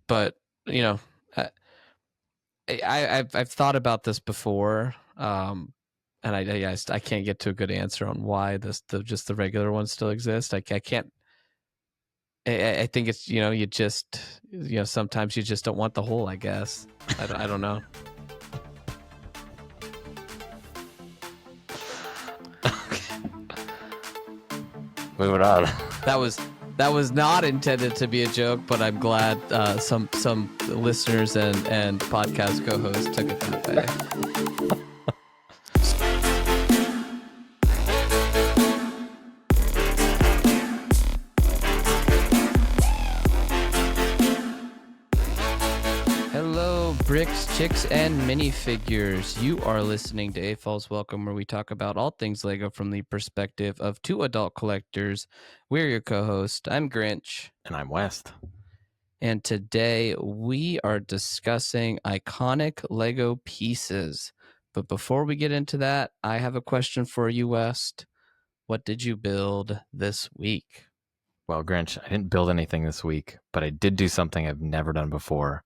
but you know, I've thought about this before, and I can't get to a good answer on why just the regular ones still exist. I can't. I think it's sometimes you just don't want the hole. I guess I don't know. Moving on. That was not intended to be a joke, but I'm glad some listeners and podcast co-hosts took it that way. Hello, bricks, chicks, and minifigures. You are listening to AFOLs Welcome, where we talk about all things Lego from the perspective of two adult collectors. We're your co-host. I'm Grinch. And I'm West. And today we are discussing iconic Lego pieces. But before we get into that, I have a question for you, West. What did you build this week? Well, Grinch, I didn't build anything this week, but I did do something I've never done before,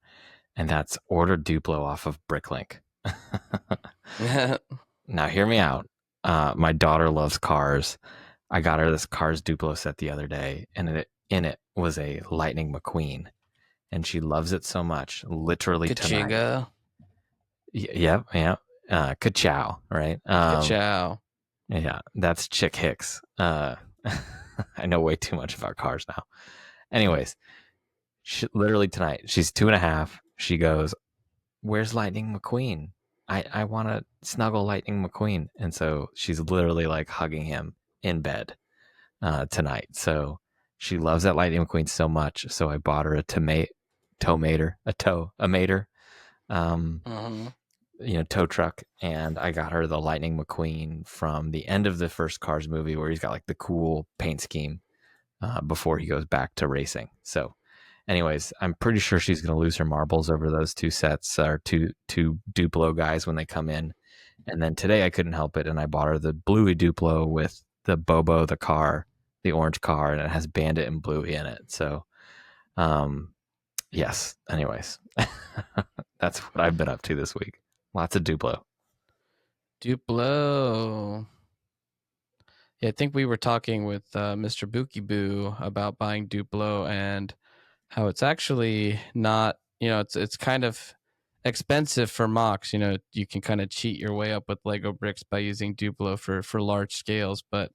and that's order Duplo off of Bricklink. Now, hear me out. My daughter loves cars. I got her this Cars Duplo set the other day, and in it was a Lightning McQueen, and she loves it so much. Literally Kachiga. tonight. Yep. Ka-chow, right? Ka-chow. Yeah, that's Chick Hicks. I know way too much about cars now. Anyways, literally tonight, she's 2.5. She goes, "Where's Lightning McQueen? I want to snuggle Lightning McQueen." And so she's literally like hugging him in bed tonight. So she loves that Lightning McQueen so much. So I bought her a tow mater, tow truck, and I got her the Lightning McQueen from the end of the first Cars movie, where he's got like the cool paint scheme before he goes back to racing. So anyways, I'm pretty sure she's going to lose her marbles over those two sets, or two Duplo guys when they come in. And then today I couldn't help it, and I bought her the Bluey Duplo with the Bobo, the car, the orange car, and it has Bandit and Bluey in it. So yes, anyways, that's what I've been up to this week. Lots of Duplo. Yeah, I think we were talking with Mr. Bookie Boo about buying Duplo and how it's actually not, it's kind of expensive for mocks. You can kind of cheat your way up with Lego bricks by using Duplo for large scales. But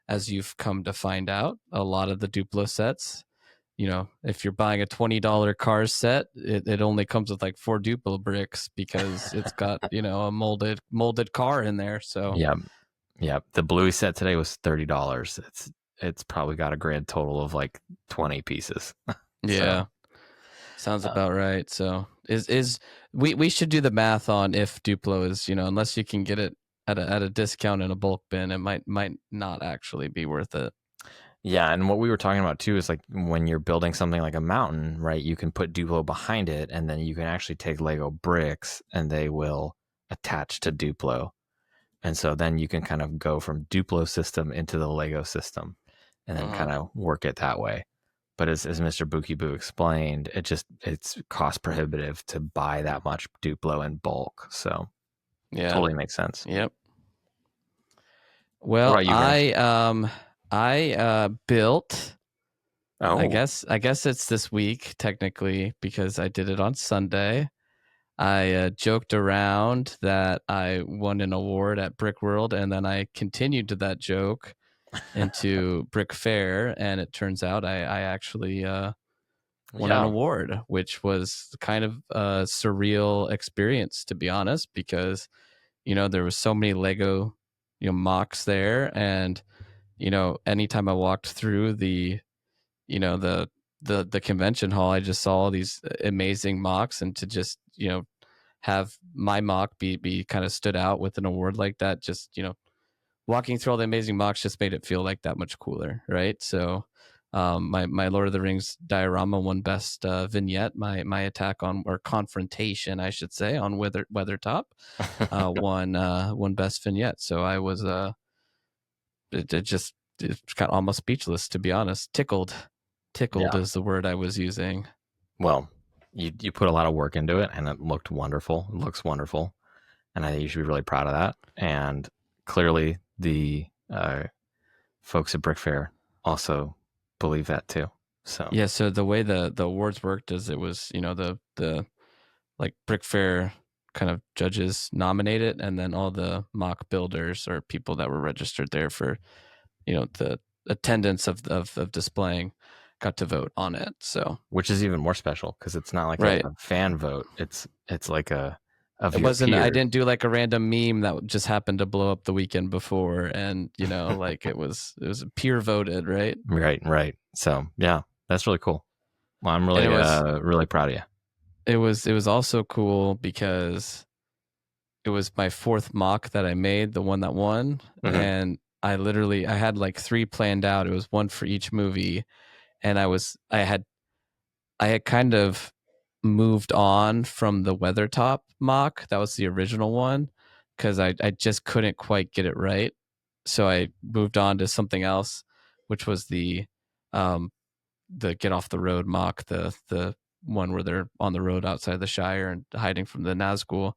as you've come to find out, a lot of the Duplo sets, if you're buying a $20 Cars set, it only comes with like 4 Duplo bricks because it's got, a molded car in there. So yeah. The Bluey set today was $30. It's probably got a grand total of like 20 pieces. Yeah, sounds about right. So we should do the math on if Duplo is, unless you can get it at a discount in a bulk bin, it might not actually be worth it. Yeah, and what we were talking about too is like when you're building something like a mountain, right? You can put Duplo behind it, and then you can actually take Lego bricks and they will attach to Duplo. And so then you can kind of go from Duplo system into the Lego system and then kind of work it that way. But as Mr. Bookie Boo explained, it's cost prohibitive to buy that much Duplo in bulk. So yeah, totally makes sense. Yep. Well, I built. Oh, I guess it's this week technically because I did it on Sunday. I joked around that I won an award at Brick World, and then I continued to that joke into Brick Fair, and it turns out I actually won an award, which was kind of a surreal experience, to be honest, because there was so many Lego mocks there, and anytime I walked through the convention hall, I just saw all these amazing mocks, and to just have my mock be kind of stood out with an award like that, just walking through all the amazing mocks just made it feel like that much cooler, right? So my Lord of the Rings diorama won best vignette. My attack on, or confrontation I should say, on Weathertop won best vignette. So I was it's kind of almost speechless, to be honest. Tickled is the word I was using. Well, you put a lot of work into it, and it looked wonderful. It looks wonderful, and I think you should be really proud of that. And clearly, the folks at Brick Fair also believe that too. So Yeah, so the way the awards worked is it was, the like Brick Fair kind of judges nominate it, and then all the mock builders or people that were registered there for, the attendance of displaying got to vote on it. So which is even more special because it's not like a right. fan vote. It's like a of It your wasn't I peers. didn't do like a random meme that just happened to blow up the weekend before, and like it was peer voted, right? Right. So yeah, that's really cool. Well, I'm And really really proud of you. it was also cool because it was my fourth mock that I made, the one that won, Mm-hmm. and I had like three planned out. It was one for each movie, and I had kind of moved on from the Weathertop mock. That was the original one because I just couldn't quite get it right. So I moved on to something else, which was um the get off the road mock, the one where they're on the road outside the Shire and hiding from the Nazgul.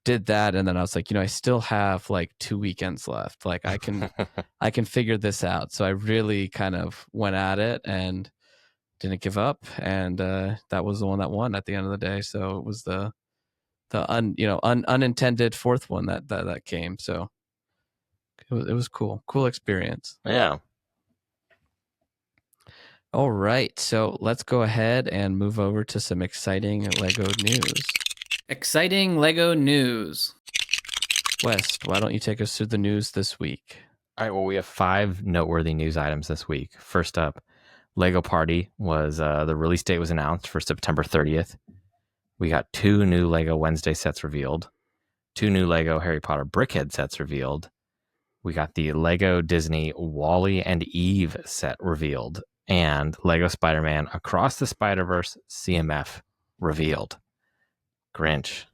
Did that, and then I was like, I still have like 2 weekends left. Like I can figure this out. So I really kind of went at it and didn't give up, and that was the one that won at the end of the day. So it was the unintended fourth one that came. So it was cool experience. Yeah. All right, so let's go ahead and move over to some exciting Lego news. Exciting Lego news. West, why don't you take us through the news this week? All right. Well, we have 5 noteworthy news items this week. First up, Lego Party was the release date was announced for September 30th. We got 2 new Lego Wednesday sets revealed, 2 new Lego Harry Potter Brickhead sets revealed. We got the Lego Disney Wall-E and Eve set revealed, and Lego Spider-Man Across the Spider-Verse CMF revealed. Grinch,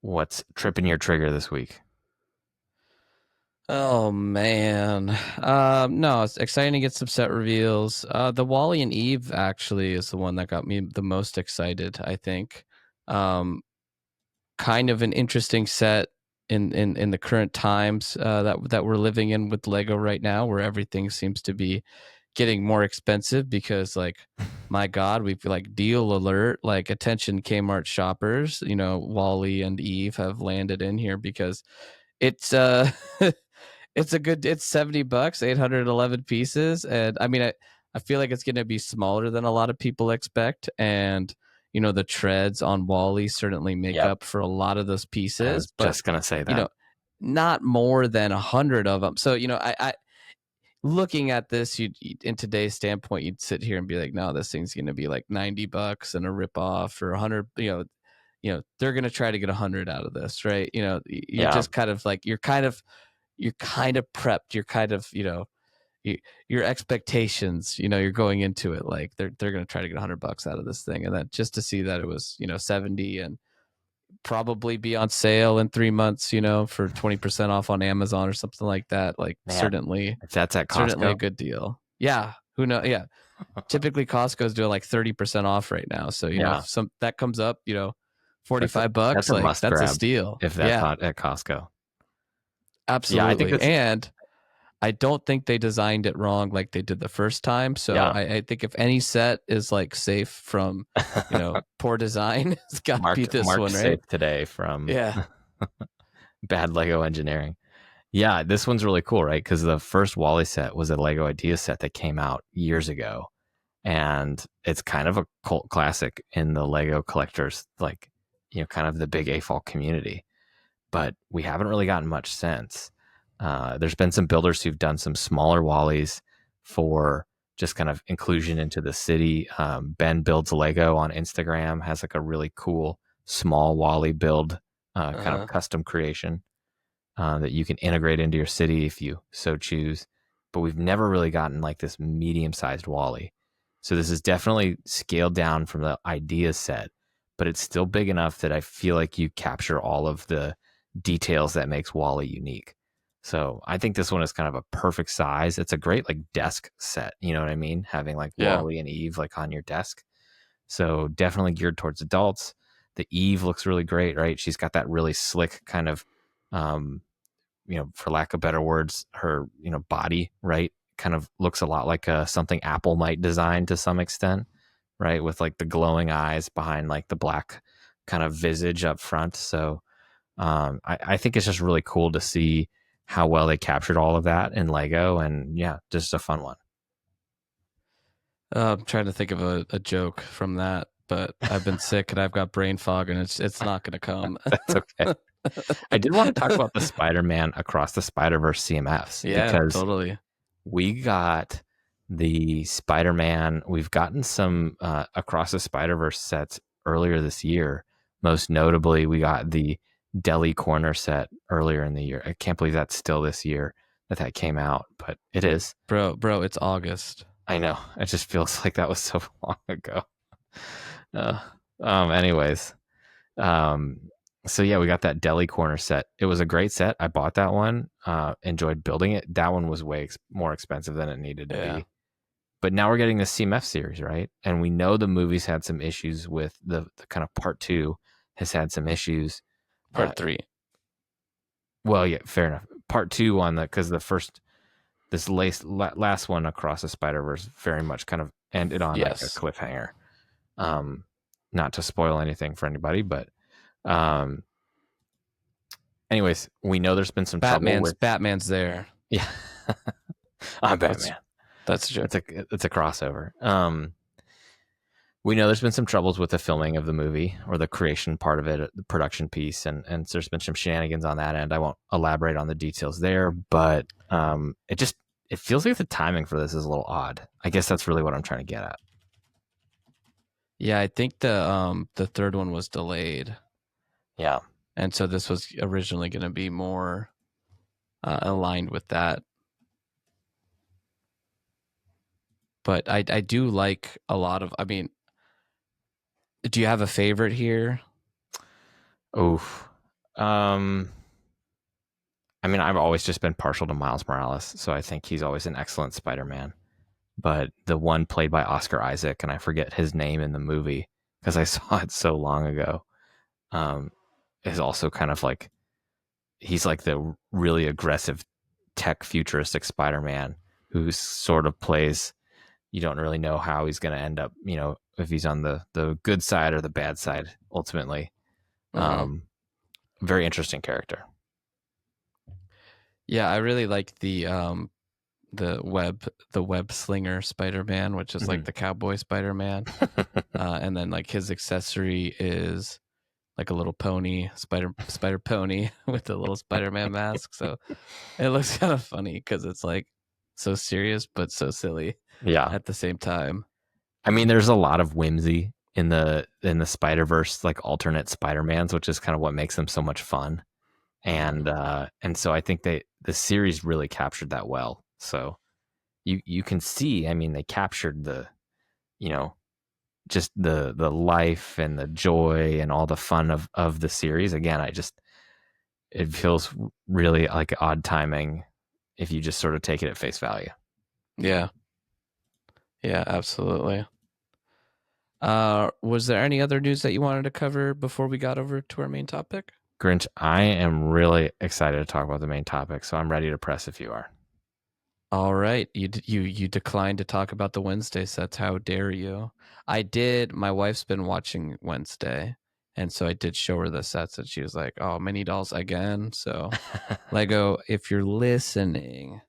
what's tripping your trigger this week? Oh man, no, it's exciting to get some set reveals. The Wally and Eve actually is the one that got me the most excited. I think, kind of an interesting set in the current times that we're living in with Lego right now, where everything seems to be getting more expensive because, like, my God, we've like deal alert, like attention Kmart shoppers. Wally and Eve have landed in here because it's it's $70, 811 pieces. And I mean, I feel like it's going to be smaller than a lot of people expect. And, the treads on Wally certainly make Yep. up for a lot of those I pieces, was but, just gonna say that. not more than 100 of them. So, I looking at this, in today's standpoint, you'd sit here and be like, no, this thing's going to be like $90 and a ripoff, or 100, they're going to try to get 100 out of this, right? You're Yeah. just kind of like, you're kind of prepped. You're kind of, your expectations, you're going into it like they're going to try to get $100 out of this thing. And then just to see that it was, 70 and probably be on sale in 3 months, for 20% off on Amazon or something like that. Like, Man, certainly if that's at a Costco, good deal. Yeah. Who knows? Yeah. Typically Costco's doing like 30% off right now. So, Yeah. if that comes up, that's $45, a like must that's a grab steal. if that's Yeah, not at Costco. absolutely. I think it's And I don't think they designed it wrong like they did the first time. So Yeah. I think if any set is like safe from, poor design, it's got to be this marked one, right? safe today from Yeah. bad Lego engineering. Yeah, this one's really cool, right? Because the first Wally set was a Lego Idea set that came out years ago, and it's kind of a cult classic in the Lego collectors, like, kind of the big AFOL community. But we haven't really gotten much since. There's been some builders who've done some smaller Wallies for just kind of inclusion into the city. Ben Builds Lego on Instagram has like a really cool small Wally build, kind of custom creation that you can integrate into your city if you so choose. But we've never really gotten like this medium-sized Wally. So this is definitely scaled down from the idea set, but it's still big enough that I feel like you capture all of the details that makes Wally unique. So I think this one is kind of a perfect size. It's a great like desk set, you know what I mean? Having like Yeah. Wally and Eve like on your desk. So definitely geared towards adults. The Eve looks really great, right? She's got that really slick kind of, for lack of better words, her, body, right? Kind of looks a lot like something Apple might design to some extent, right? With like the glowing eyes behind like the black kind of visage up front. So I think it's just really cool to see how well they captured all of that in Lego, and yeah, just a fun one. I'm trying to think of a joke from that, but I've been sick and I've got brain fog, and it's not going to come. That's okay. I did want to talk about the Spider-Man Across the Spider-Verse CMFs Yeah, because totally. we got the Spider-Man. We've gotten some Across the Spider-Verse sets earlier this year. Most notably, we got the Deli Corner set earlier in the year. I can't believe that's still this year that came out, but it is. Bro, it's August. I know. It just feels like that was so long ago. Anyways, so yeah, we got that Deli Corner set. It was a great set. I bought that one. Enjoyed building it. That one was way more expensive than it needed to be. But now we're getting the CMF series, right? And we know the movies had some issues with the kind of part 2 has had some issues. Part 3. Well, yeah, fair enough. Part 2 on because this last one, Across the Spider-Verse, very much kind of ended on like a cliffhanger. Not to spoil anything for anybody, but anyways, we know there's been some trouble with Batman's there. Yeah. I'm Batman. That's a joke. It's a crossover. We know there's been some troubles with the filming of the movie or the creation part of it, the production piece, and there's been some shenanigans on that end. I won't elaborate on the details there, but it feels like the timing for this is a little odd. I guess that's really what I'm trying to get at. Yeah, I think the third one was delayed. Yeah. And so this was originally going to be more aligned with that. But I do like a lot of, do you have a favorite here? Oof. I've always just been partial to Miles Morales, so I think he's always an excellent Spider-Man. But the one played by Oscar Isaac, and I forget his name in the movie because I saw it so long ago, is also kind of like, he's like the really aggressive tech futuristic Spider-Man who sort of plays, you don't really know how he's going to end up, if he's on the good side or the bad side ultimately. Very interesting character. Yeah, I really like the web slinger Spider-Man, which is like the cowboy Spider-Man. And then like his accessory is like a little pony, spider pony with a little Spider-Man mask. So it looks kind of funny because it's like so serious but so silly. Yeah. At the same time. There's a lot of whimsy in the Spider-Verse, like alternate Spider-Mans, which is kind of what makes them so much fun. And so I think the series really captured that well. So you can see, they captured the, just the life and the joy and all the fun of the series. Again, it feels really like odd timing if you just sort of take it at face value. Yeah. Yeah, absolutely. Was there any other news that you wanted to cover before we got over to our main topic? Grinch, I am really excited to talk about the main topic, so I'm ready to press if you are. All right. You declined to talk about the Wednesday sets. How dare you? I did. My wife's been watching Wednesday, and so I did show her the sets, and she was like, "Oh, mini dolls again." So, Lego, if you're listening,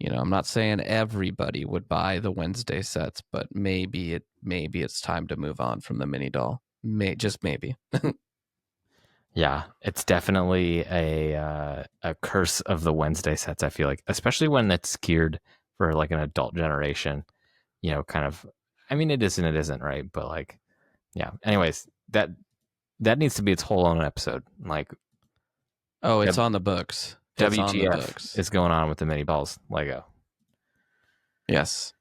I'm not saying everybody would buy the Wednesday sets, but maybe it's time to move on from the mini doll. Just maybe. Yeah, it's definitely a curse of the Wednesday sets, I feel like, especially when it's geared for like an adult generation, kind of, it is and it isn't, right? But like, yeah. Anyways, that needs to be its whole own episode. Like, oh, it's on the books. WTF is going on with the mini balls Lego. Yes.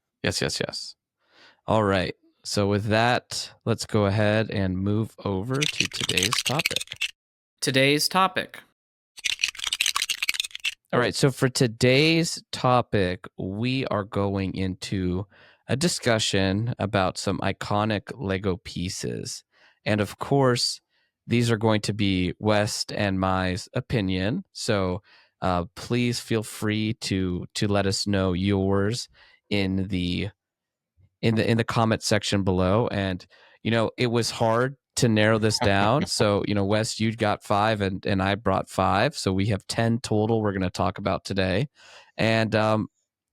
All right. So with that, let's go ahead and move over to today's topic. All right. So for today's topic, we are going into a discussion about some iconic Lego pieces. And of course, these are going to be West and my opinion. So please feel free to let us know yours in the comment section below. And it was hard to narrow this down. So Wes, you got 5 and I brought 5, so we have 10 total we're going to talk about today. And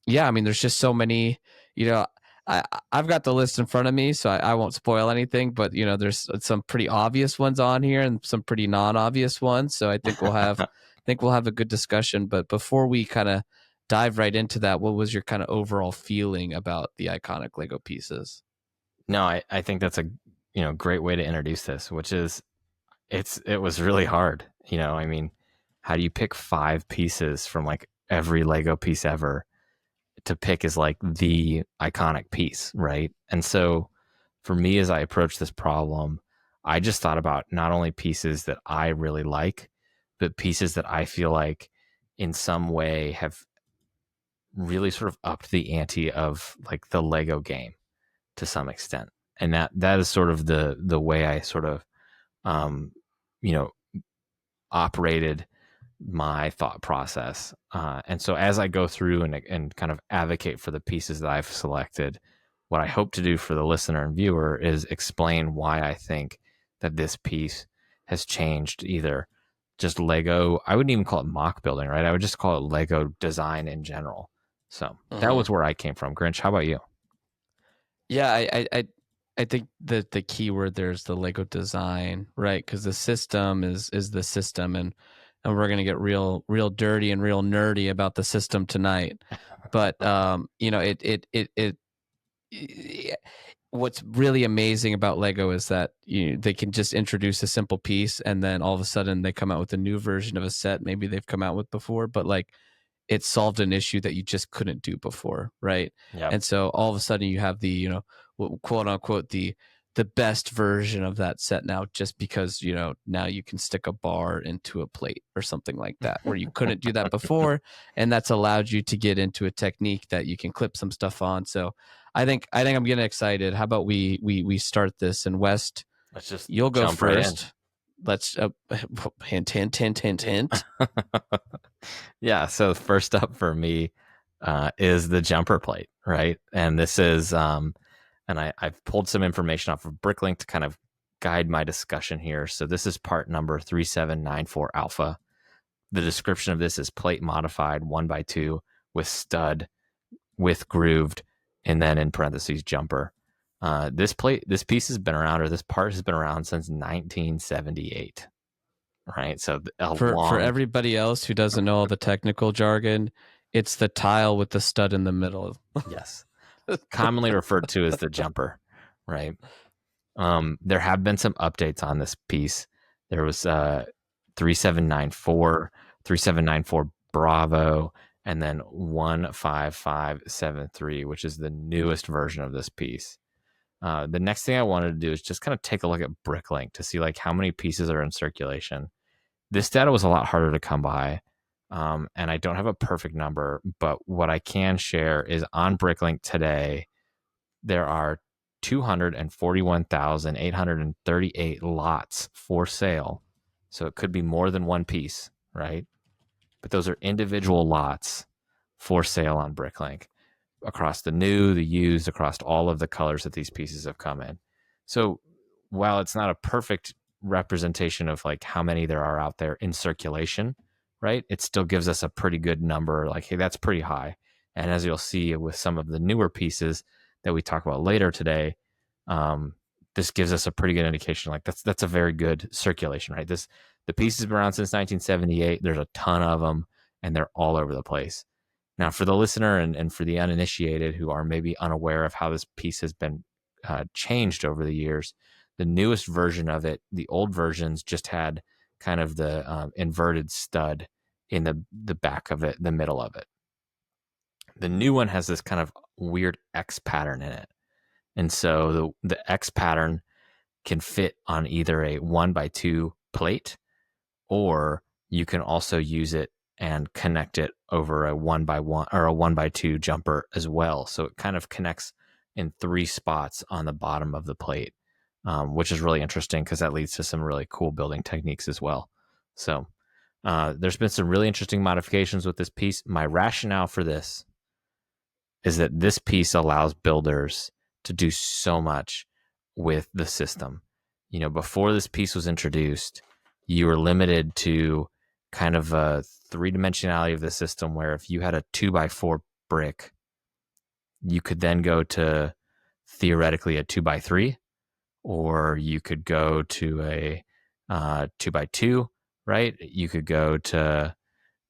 yeah, I mean, there's just so many. I've got the list in front of me, so I won't spoil anything, but there's some pretty obvious ones on here and some pretty non-obvious ones, so I think we'll have a good discussion. But before we kind of dive right into that, what was your kind of overall feeling about the iconic Lego pieces? No, I think that's a great way to introduce this, which is it was really hard. I mean, how do you pick 5 pieces from like every Lego piece ever to pick as like the iconic piece, right? And so for me, as I approach this problem, I just thought about not only pieces that I really like, but pieces that I feel like in some way have really sort of upped the ante of like the Lego game to some extent. And that is sort of the way I sort of you know operated my thought process. And so as I go through and kind of advocate for the pieces that I've selected, what I hope to do for the listener and viewer is explain why I think that this piece has changed either just Lego. I wouldn't even call it mock building, right? I would just call it Lego design in general. So that was where I came from. Grinch, how about you? Yeah, I think that the key word there is the Lego design, right? Because the system is the system, and we're gonna get real dirty and real nerdy about the system tonight. But what's really amazing about Lego is that they can just introduce a simple piece, and then all of a sudden they come out with a new version of a set maybe they've come out with before, but like it solved an issue that you just couldn't do before, right? Yeah. And so all of a sudden you have the quote unquote the best version of that set now, just because now you can stick a bar into a plate or something like that, where you couldn't do that before, and that's allowed you to get into a technique that you can clip some stuff on. So I think I'm getting excited. How about we start this? And West, Let's just you'll go jump right in. first. Let's hint hint hint hint hint. Yeah, so first up for me is the jumper plate, right? And this is and I've pulled some information off of Bricklink to kind of guide my discussion here. So this is part number 3794 alpha. The description of this is plate modified 1x2 with stud, with grooved, and then in parentheses jumper. This piece has been around, or this part has been around since 1978. Right. So for everybody else who doesn't know all the technical jargon, it's the tile with the stud in the middle. Yes. Commonly referred to as the jumper. Right. There have been some updates on this piece. There was 3794, 3794 Bravo, and then 15573, which is the newest version of this piece. The next thing I wanted to do is just kind of take a look at Bricklink to see like how many pieces are in circulation. This data was a lot harder to come by, and I don't have a perfect number, but what I can share is on Bricklink today, there are 241,838 lots for sale. So it could be more than one piece, right? But those are individual lots for sale on Bricklink across the new, the used, across all of the colors that these pieces have come in. So while it's not a perfect representation of like how many there are out there in circulation, right? It still gives us a pretty good number. Like, hey, that's pretty high. And as you'll see with some of the newer pieces that we talk about later today, this gives us a pretty good indication. Like that's a very good circulation, right? The piece has been around since 1978. There's a ton of them, and they're all over the place. Now, for the listener and for the uninitiated who are maybe unaware of how this piece has been changed over the years, the newest version of it, the old versions just had kind of the inverted stud in the back of it, the middle of it. The new one has this kind of weird X pattern in it. And so the X pattern can fit on either a 1x2 plate, or you can also use it and connect it over a 1x1 or a 1x2 jumper as well. So it kind of connects in 3 spots on the bottom of the plate, which is really interesting because that leads to some really cool building techniques as well. So there's been some really interesting modifications with this piece. My rationale for this is that this piece allows builders to do so much with the system. You know, before this piece was introduced, you were limited to kind of a 3-dimensionality of the system where if you had a 2x4 brick, you could then go to theoretically a 2x3, or you could go to a 2x2, right? You could go to,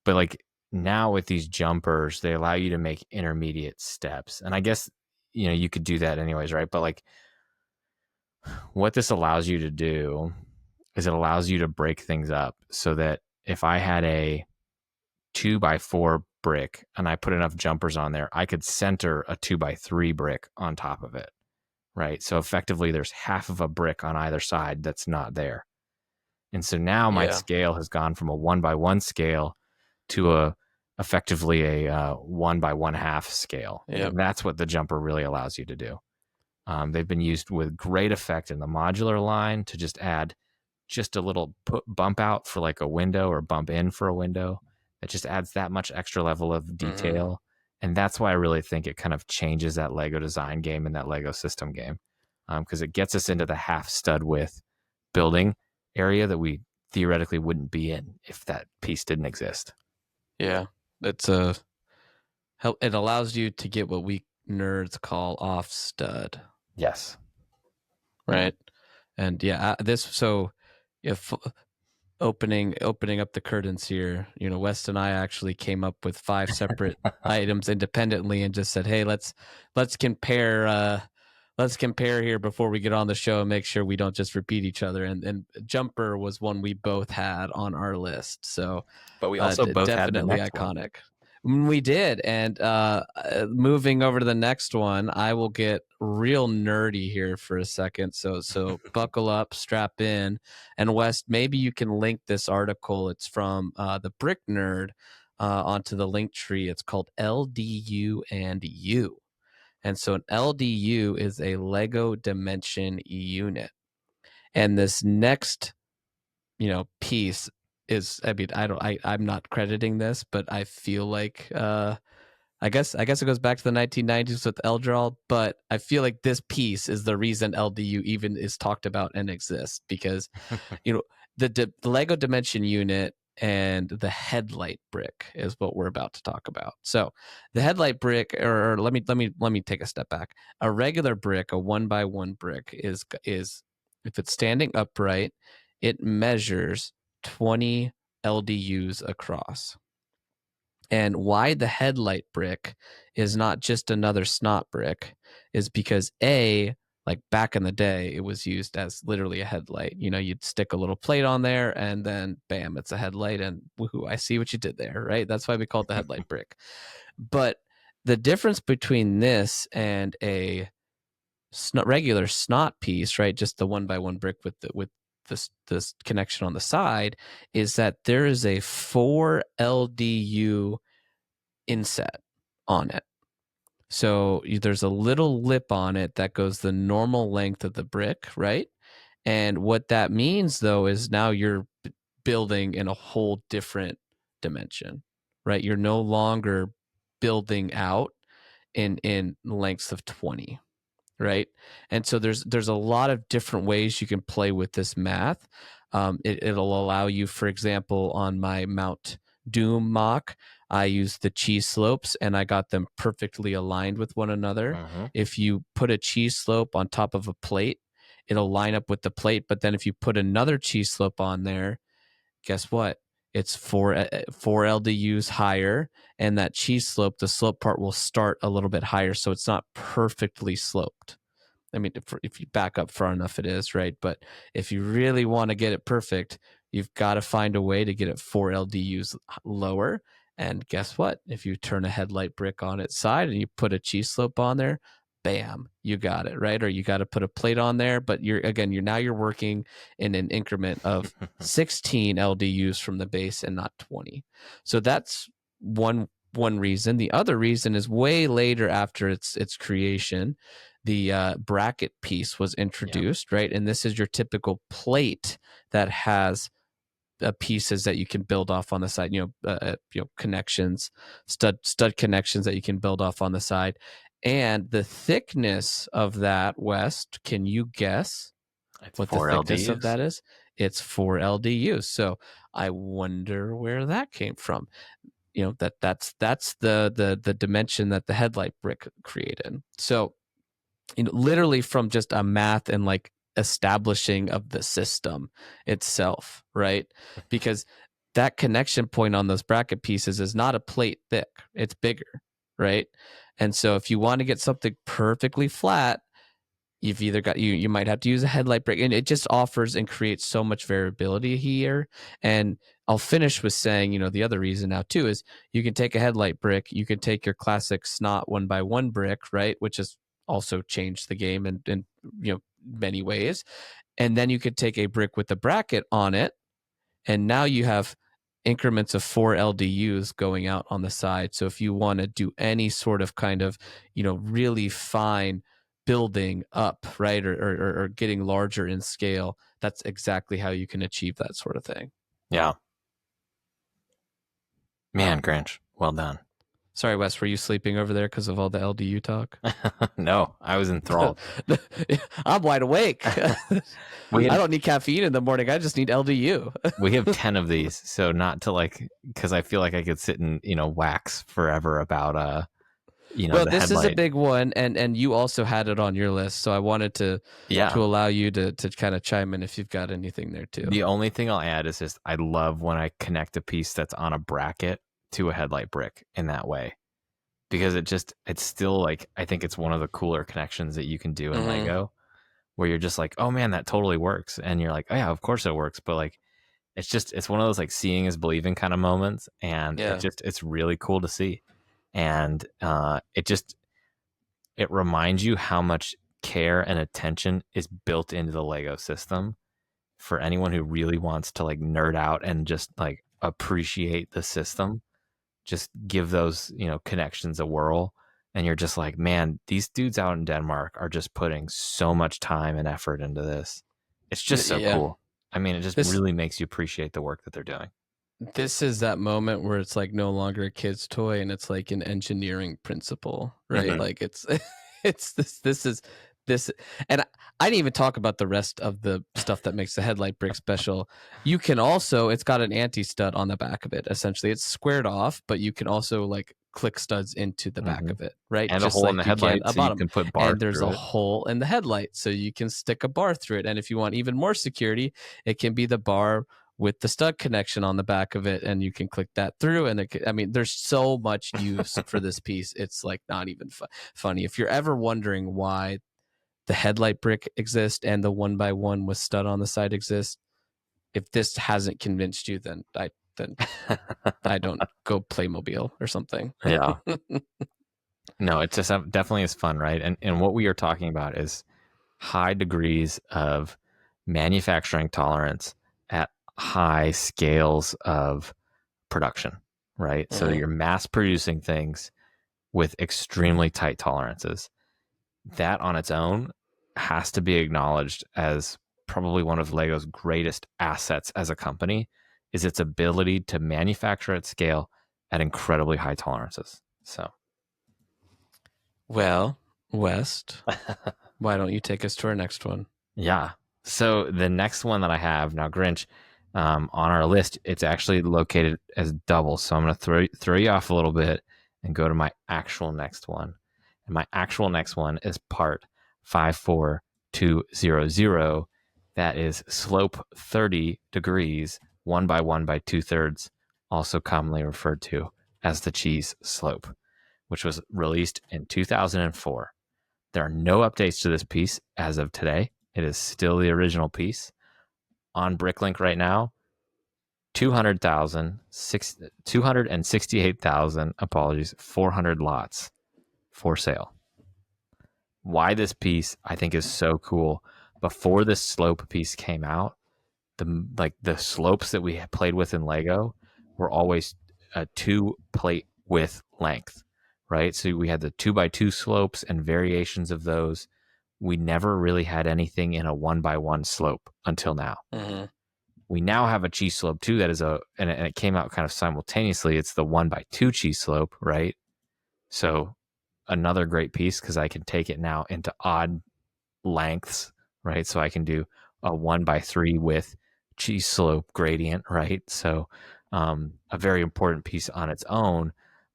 but like now with these jumpers, they allow you to make intermediate steps. And I guess, you know, you could do that anyways, right? But like what this allows you to do is it allows you to break things up so that if I had a 2x4 brick and I put enough jumpers on there, I could center a 2x3 brick on top of it, right? So effectively there's half of a brick on either side that's not there. And so now my scale has gone from a 1x1 scale to a effectively a 1x1/2 scale. Yep. And that's what the jumper really allows you to do. They've been used with great effect in the modular line to just add just a little bump out for like a window or bump in for a window. It just adds that much extra level of detail. Mm-hmm. And that's why I really think it kind of changes that Lego design game and that Lego system game, because it gets us into the half stud width building area that we theoretically wouldn't be in if that piece didn't exist. Yeah, it's it allows you to get what we nerds call off stud. Yes. Right. And yeah, so if opening up the curtains here, you know, West and I actually came up with 5 separate items independently and just said, hey, let's compare here before we get on the show and make sure we don't just repeat each other. And jumper was one we both had on our list. So, but we also both definitely had the next iconic. One. We did. And moving over to the next one, I will get real nerdy here for a second. So buckle up, strap in. And West, maybe you can link this article. It's from the Brick Nerd onto the link tree. It's called LDU and U. And so an LDU is a Lego Dimension unit. And this next, you know, piece is, I mean, I'm not crediting this, but I feel like, I guess it goes back to the 1990s with Eldral, but I feel like this piece is the reason LDU even is talked about and exists, because, you know, the Lego Dimension unit and the headlight brick is what we're about to talk about. So the headlight brick, or let me take a step back. A regular brick, a 1x1 brick is if it's standing upright, it measures 20 LDUs across. And why the headlight brick is not just another snot brick is because like back in the day, it was used as literally a headlight. You know, you'd stick a little plate on there and then bam, it's a headlight, and woohoo, I see what you did there, right? That's why we call it the headlight brick. But the difference between this and a regular snot piece, right, just the 1x1 brick with this connection on the side, is that there is a 4 LDU inset on it. So there's a little lip on it that goes the normal length of the brick, right? And what that means, though, is now you're building in a whole different dimension, right? You're no longer building out in lengths of 20, right? And so there's a lot of different ways you can play with this math. It'll allow you, for example, on my Mount Doom mock, I used the cheese slopes and I got them perfectly aligned with one another. Mm-hmm. If you put a cheese slope on top of a plate, it'll line up with the plate. But then if you put another cheese slope on there, guess what? It's 4 LDUs higher, and that cheese slope, the slope part will start a little bit higher, so it's not perfectly sloped. I mean, if you back up far enough, it is, right? But if you really want to get it perfect, you've got to find a way to get it 4 LDUs lower. And guess what? If you turn a headlight brick on its side and you put a cheese slope on there, bam, you got it, right? Or you got to put a plate on there, but you're working in an increment of 16 LDUs from the base and not 20. So that's one reason. The other reason is way later after its creation. the bracket piece was introduced, right? And this is your typical plate that has pieces that you can build off on the side, connections, stud connections that you can build off on the side. And the thickness of that, West, can you guess what the thickness of that is? It's 4 LDUs. So I wonder where that came from. That's the dimension that the headlight brick created. So literally from just a math and like establishing of the system itself, right? Because that connection point on those bracket pieces is not a plate thick, it's bigger, right? And so if you want to get something perfectly flat, you've either got you might have to use a headlight brick, and it just offers and creates so much variability here. And I'll finish with saying, the other reason now too is you can take a headlight brick, you can take your classic snot 1x1 brick, right, which has also changed the game in many ways, and then you could take a brick with a bracket on it, and now you have increments of 4 LDUs going out on the side. So if you want to do any sort of kind of really fine building up, right, or getting larger in scale, that's exactly how you can achieve that sort of thing. Yeah. Man, Grinch, well done. Sorry, Wes, were you sleeping over there because of all the LDU talk? No, I was enthralled. I'm wide awake. I don't need caffeine in the morning. I just need LDU. We have 10 of these, so not to because I feel like I could sit and wax forever about well, this is a big one, and you also had it on your list, so I wanted to allow you to kind of chime in if you've got anything there too. The only thing I'll add is just I love when I connect a piece that's on a bracket to a headlight brick in that way, because it's still I think it's one of the cooler connections that you can do in Lego, where you're just like, oh man, that totally works, and you're like, oh yeah, of course it works, but it's one of those seeing is believing kind of moments, and it's really cool to see. And it reminds you how much care and attention is built into the Lego system for anyone who really wants to nerd out and just appreciate the system. Just give those connections a whirl, and you're just like, man, these dudes out in Denmark are just putting so much time and effort into this. It's just so cool. I mean, it just really makes you appreciate the work that they're doing. This is that moment where it's no longer a kid's toy, and it's an engineering principle, right? Mm-hmm. This is this, and I didn't even talk about the rest of the stuff that makes the headlight brick special. You can also, it's got an anti-stud on the back of it. Essentially, it's squared off, but you can also click studs into the back of it, right? And just a hole in the headlight, so you can put bars. And there's a hole in the headlight, so you can stick a bar through it. And if you want even more security, it can be the bar with the stud connection on the back of it, and you can click that through. And there's so much use for this piece. It's not even funny. If you're ever wondering why the headlight brick exists and the 1x1 with stud on the side exists, if this hasn't convinced you, then I don't go Playmobil or something. Yeah. No, it's just definitely is fun, right? And what we are talking about is high degrees of manufacturing tolerance at high scales of production, right? So you're mass producing things with extremely tight tolerances. That on its own has to be acknowledged as probably one of Lego's greatest assets as a company, is its ability to manufacture at scale at incredibly high tolerances. So, well, West, why don't you take us to our next one? Yeah. So the next one that I have now, Grinch, on our list, it's actually located as double. So I'm going to throw you off a little bit and go to my actual next one. And my actual next one is part 54200. That is slope 30 degrees, 1x1 by 2/3, also commonly referred to as the cheese slope, which was released in 2004. There are no updates to this piece as of today. It is still the original piece. On Bricklink right now, 268,400 lots for sale. Why this piece I think is so cool. Before this slope piece came out, the slopes that we played with in Lego were always a 2 plate width length, right? So we had the 2x2 slopes and variations of those we never really had anything in a 1x1 slope until now. Mm-hmm. We now have a cheese slope too that is and it came out kind of simultaneously. It's the 1x2 cheese slope, right? So another great piece because I can take it now into odd lengths, right? So I can do a 1x3 with cheese slope gradient, right? So a very important piece on its own,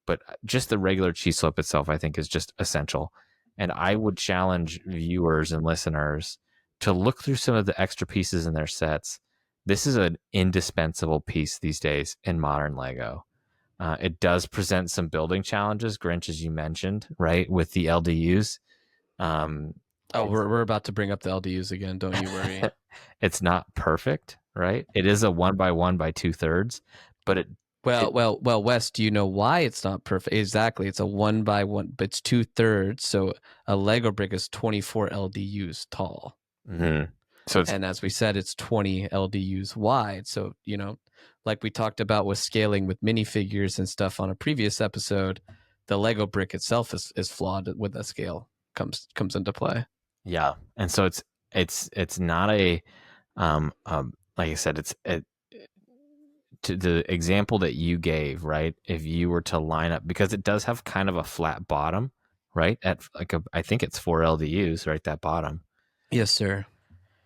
but just the regular cheese slope itself, I think, is just essential. And I would challenge viewers and listeners to look through some of the extra pieces in their sets. This is an indispensable piece these days in modern Lego. It does present some building challenges, Grinch, as you mentioned, right, with the LDUs. We're about to bring up the LDUs again. Don't you worry. It's not perfect, right? It is a 1x1 by 2/3, but Well, Wes, do you know why it's not perfect? Exactly. It's a 1x1, but it's 2/3. So a Lego brick is 24 LDUs tall. Mm-hmm. And as we said, it's 20 LDUs wide. So, like we talked about with scaling with minifigures and stuff on a previous episode, the Lego brick itself is flawed when the scale comes into play. Yeah. And so it's not a like I said, to the example that you gave, right? If you were to line up, because it does have kind of a flat bottom, right? At I think it's 4 LDUs, right? That bottom. Yes, sir.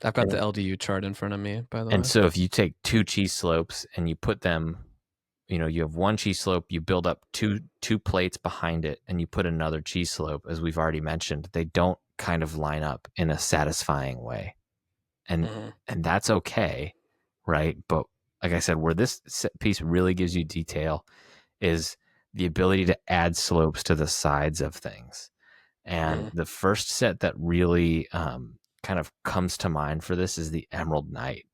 I've got the LDU chart in front of me, by the way. And so if you take 2 cheese slopes and you put them, you have 1 cheese slope, you build up two plates behind it, and you put another cheese slope, as we've already mentioned, they don't kind of line up in a satisfying way. And and that's okay, right? But like I said, where this piece really gives you detail is the ability to add slopes to the sides of things. And the first set that really kind of comes to mind for this is the Emerald Knight,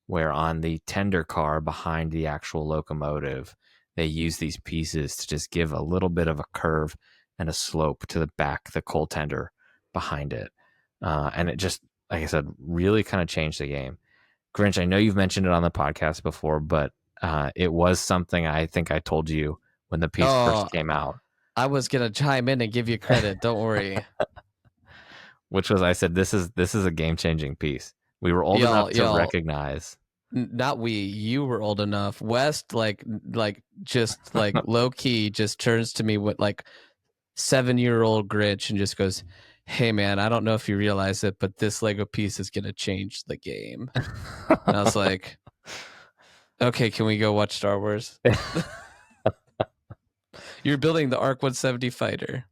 where on the tender car behind the actual locomotive, they use these pieces to just give a little bit of a curve and a slope to the back, the coal tender behind it. And it just, like I said, really kind of changed the game. Grinch, I know you've mentioned it on the podcast before, but it was something I think I told you when the piece first came out. I was gonna chime in and give you credit. Don't worry. Which was, I said, this is a game changing piece. We were old enough to recognize. Not we. You were old enough. West, just low key, just turns to me with 7-year-old Grinch and just goes, "Hey man, I don't know if you realize it, but this Lego piece is gonna change the game." And I was like, "Okay, can we go watch Star Wars?" You're building the Arc 170 fighter.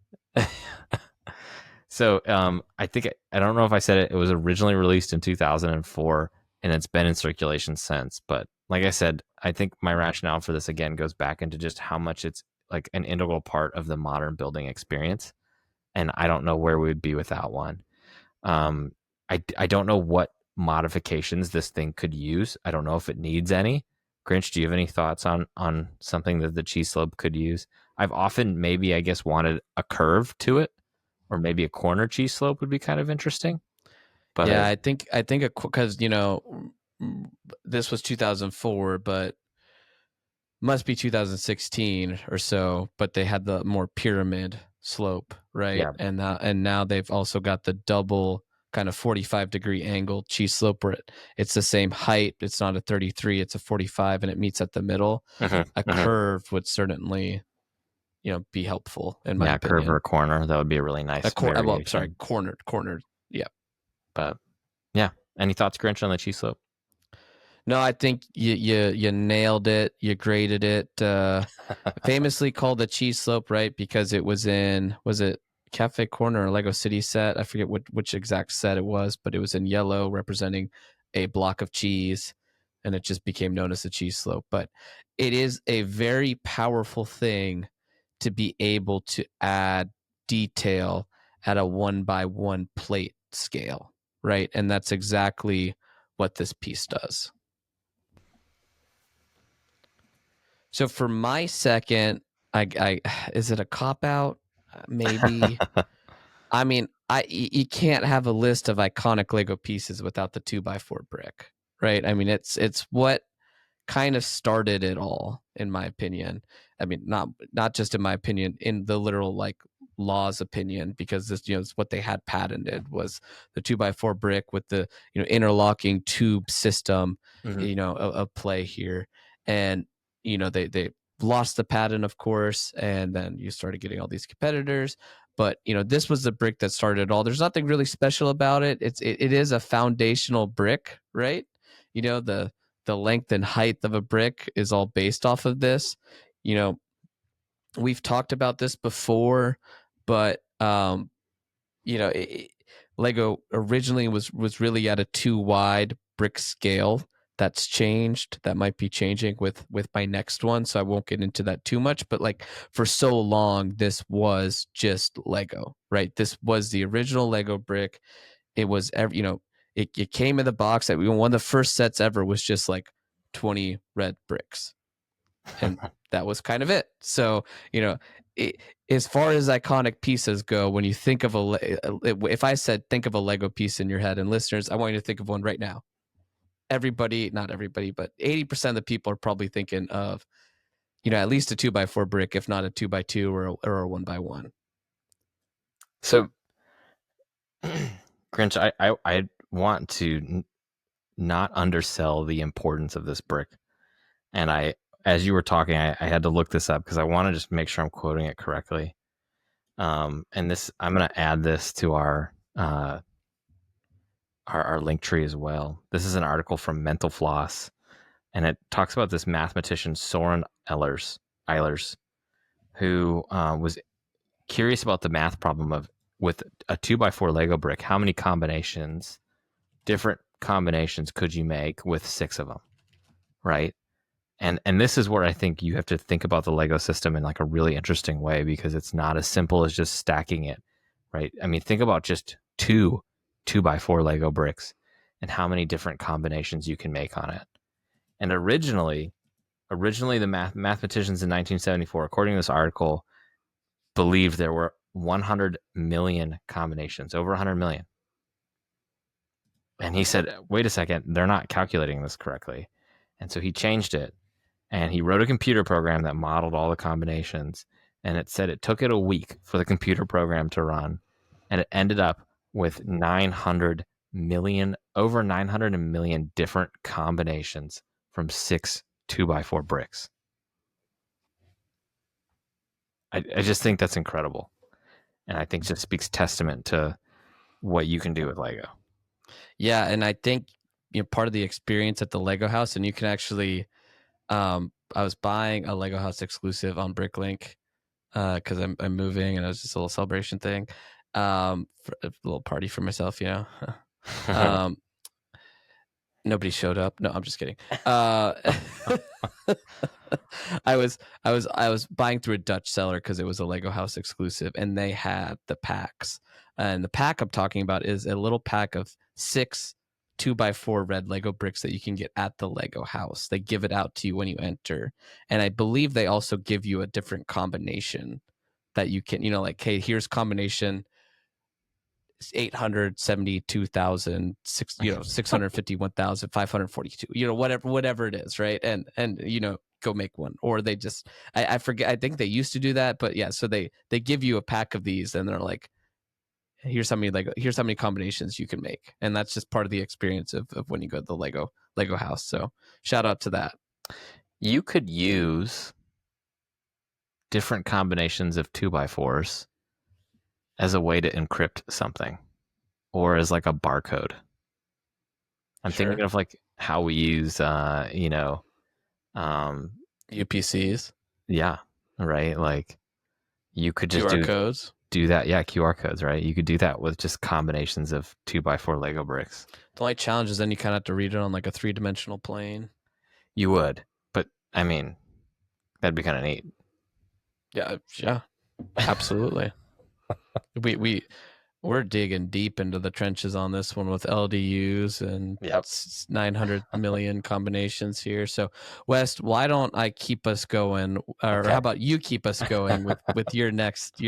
So I think, I don't know if I said it, it was originally released in 2004 and it's been in circulation since. But like I said, I think my rationale for this again goes back into just how much it's like an integral part of the modern building experience. And I don't know where we would be without one. I don't know what modifications this thing could use. I don't know if it needs any. Grinch, do you have any thoughts on something that the cheese slope could use? I've often maybe, I guess, wanted a curve to it, or maybe a corner cheese slope would be kind of interesting. But yeah, I think because this was 2004, but must be 2016 or so. But they had the more pyramid slope, right? Yeah. And now they've also got the double kind of 45-degree angle cheese slope where it's the same height. It's not a 33, it's a 45, and it meets at the middle. A curve would certainly, be helpful in my opinion. Curve or a corner, that would be a really nice. Cornered. Yeah. But yeah, any thoughts, Grinch, on the cheese slope? No, I think you nailed it. You graded it. Famously called the cheese slope, right? Because it was it Cafe Corner or Lego City set? I forget which exact set it was, but it was in yellow representing a block of cheese, and it just became known as the cheese slope. But it is a very powerful thing to be able to add detail at a 1x1 plate scale, right? And that's exactly what this piece does. So for my second, I is it a cop out? Maybe. I mean, you can't have a list of iconic Lego pieces without the 2x4 brick, right? I mean, it's what kind of started it all, in my opinion. I mean, not just in my opinion, in the literal Law's opinion, because this, is what they had patented, was the 2x4 brick with the, interlocking tube system, of play here. And, they lost the patent, of course, and then you started getting all these competitors. But this was the brick that started it all. There's nothing really special about it. It is a foundational brick, right? The length and height of a brick is all based off of this. We've talked about this before, but Lego originally was really at a 2 wide brick scale. That's changed. That might be changing with my next one, so I won't get into that too much. But like, for so long, this was just Lego, right? This was the original Lego brick. It was it came in the box. That one of the first sets ever was just like 20 red bricks, and that was kind of it. So as far as iconic pieces go, when you think of if I said think of a Lego piece in your head, and listeners, I want you to think of one right now. Not everybody, but 80% of the people are probably thinking of, at least a 2x4 brick, if not a 2x2 or a 1x1. So, Grinch, I want to not undersell the importance of this brick. And as you were talking, I had to look this up because I want to just make sure I'm quoting it correctly. And this, I'm going to add this to our link tree as well. This is an article from Mental Floss, and it talks about this mathematician Soren Ehlers, who was curious about the math problem of, with a 2x4 Lego brick, how many different combinations could you make with 6 of them, right? And this is where I think you have to think about the Lego system in like a really interesting way, because it's not as simple as just stacking it, right? I mean, think about just 2x4 Lego bricks and how many different combinations you can make on it. And originally the mathematicians in 1974, according to this article, believed there were 100 million combinations, over 100 million. And he said, wait a second, they're not calculating this correctly. And so he changed it, and he wrote a computer program that modeled all the combinations. And it said it took it a week for the computer program to run. And it ended up with over 900 million different combinations from 6 2x4 bricks. I just think that's incredible. And I think just speaks testament to what you can do with Lego. Yeah, and I think part of the experience at the Lego house, and you can actually, I was buying a Lego house exclusive on Bricklink because I'm moving, and it was just a little celebration thing, for a little party for myself, Nobody showed up. No, I'm just kidding. I was buying through a Dutch seller because it was a Lego house exclusive, and they had the packs. And the pack I'm talking about is a little pack of 6 2x4 red Lego bricks that you can get at the Lego house. They give it out to you when you enter, and I believe they also give you a different combination that you can, like, hey, here's combination 872,000, 651,542, whatever it is, right? And go make one. Or they just, I forget, I think they used to do that, but yeah, so they give you a pack of these, and they're like, here's how many combinations you can make. And that's just part of the experience of when you go to the Lego house. So shout out to that. You could use different combinations of 2x4s as a way to encrypt something, or as like a barcode. I'm thinking of like how we use, UPCs. Yeah, right. Like you could just QR codes. Do that. Yeah, QR codes, right? You could do that with just combinations of 2x4 Lego bricks. The only challenge is then you kind of have to read it on like a 3-dimensional plane. You would, but I mean, that'd be kind of neat. Yeah, absolutely. We're digging deep into the trenches on this one with LDUs and 900 million combinations here. So, West, why don't I keep us going, or how about you keep us going with your next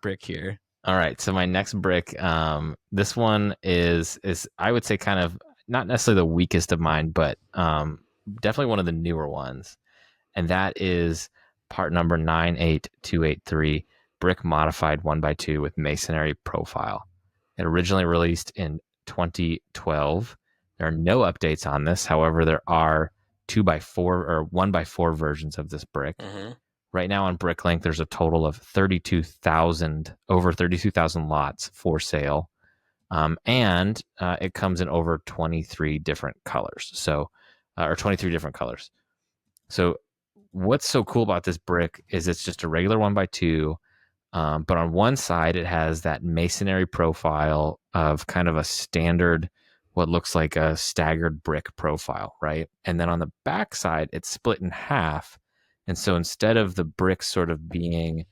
brick here? All right. So my next brick, this one is I would say kind of not necessarily the weakest of mine, but definitely one of the newer ones, and that is part number 98283, brick modified 1x2 with masonry profile. It originally released in 2012. There are no updates on this. However, there are 2x4 or 1x4 versions of this brick. Mm-hmm. Right now on Bricklink, there's a total of over 32,000 lots for sale. And it comes in over 23 different colors. So, or 23 different colors. So what's so cool about this brick is it's just a regular 1x2. But on one side, it has that masonry profile of kind of a standard, what looks like a staggered brick profile, right? And then on the back side, it's split in half. And so instead of the bricks sort of being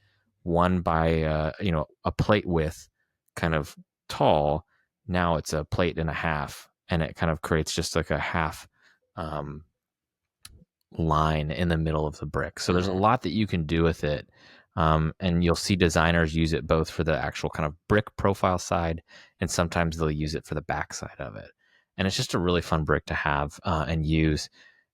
one by, a plate width kind of tall, now it's a plate and a half. And it kind of creates just like a half line in the middle of the brick. So there's a lot that you can do with it. And you'll see designers use it both for the actual kind of brick profile side, and sometimes they'll use it for the back side of it. And it's just a really fun brick to have and use.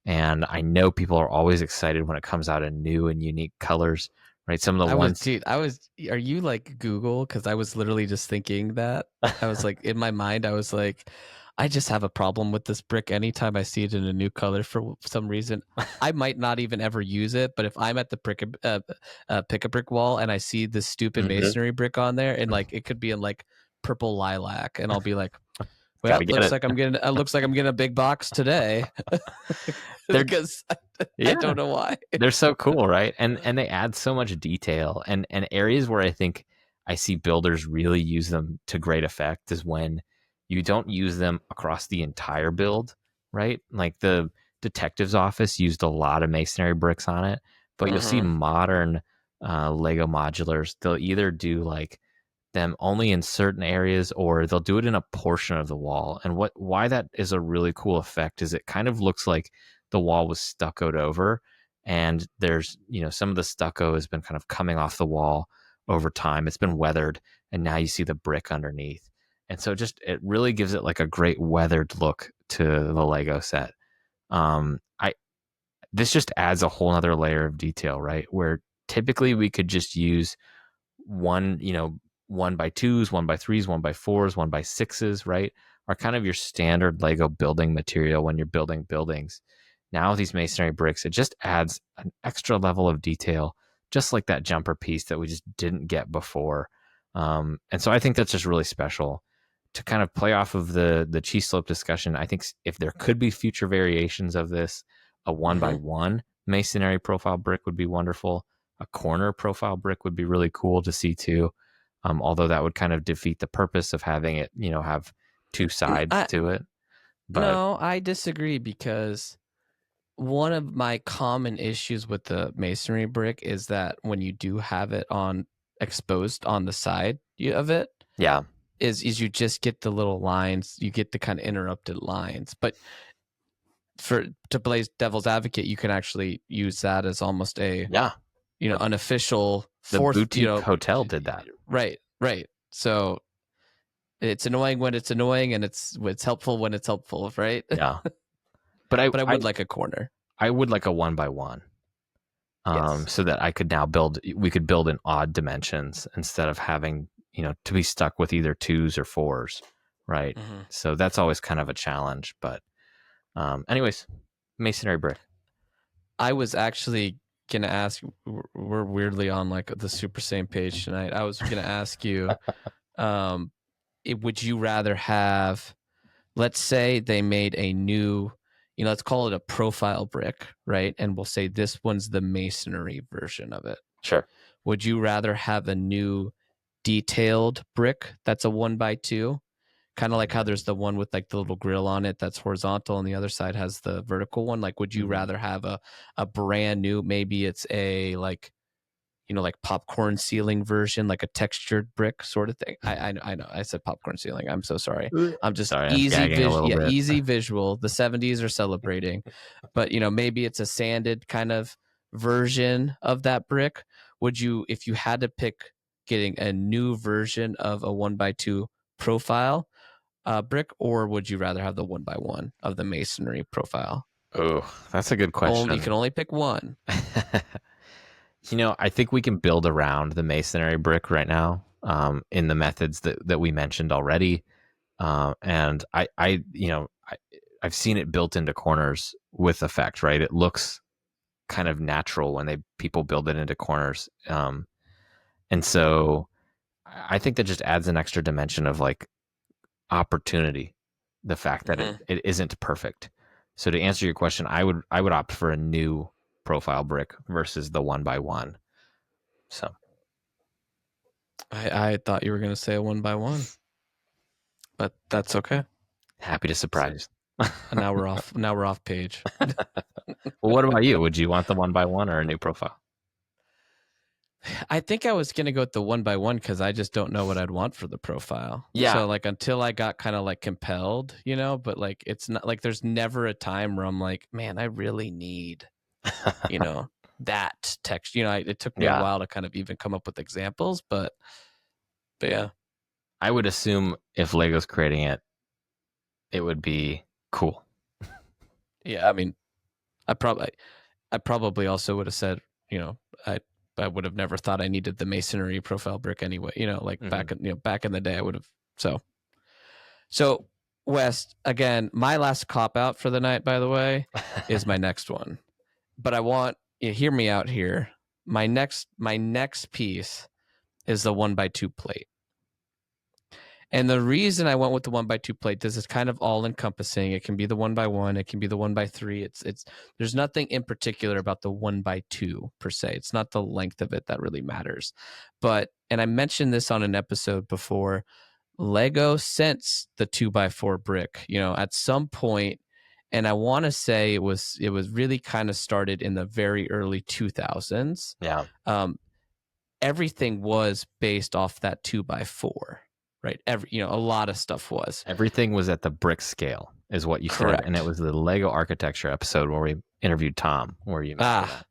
And I know people are always excited when it comes out in new and unique colors, right? Some of the ones. Are you like Google? Because I was literally just thinking that. I was like, in my mind, I was like, I just have a problem with this brick anytime I see it in a new color for some reason. I might not even ever use it, but if I'm at the pick a brick wall and I see this stupid masonry brick on there, and like it could be in like purple lilac, and I'll be like, well, looks like I'm getting a big box today. Because I don't know why. They're so cool, right? And they add so much detail, and areas where I think I see builders really use them to great effect is when you don't use them across the entire build, right? Like the detective's office used a lot of masonry bricks on it, but you'll see modern Lego modulars, they'll either do like them only in certain areas, or they'll do it in a portion of the wall. And why that is a really cool effect is it kind of looks like the wall was stuccoed over, and there's, some of the stucco has been kind of coming off the wall over time. It's been weathered, and now you see the brick underneath. And so it really gives it like a great weathered look to the Lego set. This just adds a whole other layer of detail, right? Where typically we could just use 1x2s, 1x3s, 1x4s, 1x6s, right? Are kind of your standard Lego building material when you're building buildings. Now with these masonry bricks, it just adds an extra level of detail, just like that jumper piece that we just didn't get before. And so I think that's just really special. To kind of play off of the cheese slope discussion, I think if there could be future variations of this, a 1x1 masonry profile brick would be wonderful. A corner profile brick would be really cool to see too. Although that would kind of defeat the purpose of having it, have two sides to it. But no, I disagree, because one of my common issues with the masonry brick is that when you do have it exposed on the side of it, is you just get the little lines, you get the kind of interrupted lines. But to play devil's advocate, you can actually use that as almost a unofficial boutique hotel did that. Right. So it's annoying when it's annoying, and it's helpful when it's helpful, right? Yeah. But I would like a corner. I would like a 1x1. So that we could build in odd dimensions instead of having, to be stuck with either 2s or 4s, right? So that's always kind of a challenge. But anyways, masonry brick. I was actually going to ask, we're weirdly on like the super same page tonight. I was going to ask you, would you rather have, let's say they made a new, let's call it a profile brick, right? And we'll say this one's the masonry version of it. Sure. Would you rather have a new detailed brick that's a 1x2, kind of like how there's the one with like the little grill on it that's horizontal, and the other side has the vertical one? Like, would you rather have a brand new, maybe it's a like popcorn ceiling version, like a textured brick sort of thing? I know I said popcorn ceiling, I'm so sorry. I'm just easy visual. The 70s are celebrating. But maybe it's a sanded kind of version of that brick. Would you, if you had to pick getting a new version of a 1x2 profile brick, or would you rather have the 1x1 of the masonry profile? Oh, that's a good question. You can only pick one. I think we can build around the masonry brick right now, in the methods that we mentioned already. And I've seen it built into corners with effect, right? It looks kind of natural when people build it into corners. And so I think that just adds an extra dimension of like opportunity, the fact that it isn't perfect. So to answer your question, I would opt for a new profile brick versus the 1x1. So I thought you were going to say a 1x1, but that's okay. happy to surprise. And now we're off. Now we're off page. Well, what about you? Would you want the 1x1 or a new profile? I think I was going to go with the 1x1 because I just don't know what I'd want for the profile. Yeah. So like until I got kind of like compelled, but like it's not like there's never a time where I'm like, man, I really need, that text. It took me a while to kind of even come up with examples, but yeah. I would assume if Lego's creating it, it would be cool. Yeah, I mean, I probably also would have said, I would have never thought I needed the masonry profile brick anyway. Back in the day, I would have. So West, again, my last cop out for the night, by the way, is my next one. But I want hear me out here. My next piece is the 1x2 plate. And the reason I went with the 1x2 plate, this is kind of all encompassing. It can be the 1x1, it can be the 1x3. It's there's nothing in particular about the 1x2 per se. It's not the length of it that really matters. And I mentioned this on an episode before, Lego since the 2x4 brick, at some point, and I want to say it was really kind of started in the very early 2000s. Yeah. Everything was based off that 2x4. Right. A lot of stuff was. Everything was at the brick scale, is what you Correct. said. And it was the Lego architecture episode where we interviewed Tom, where you mentioned that.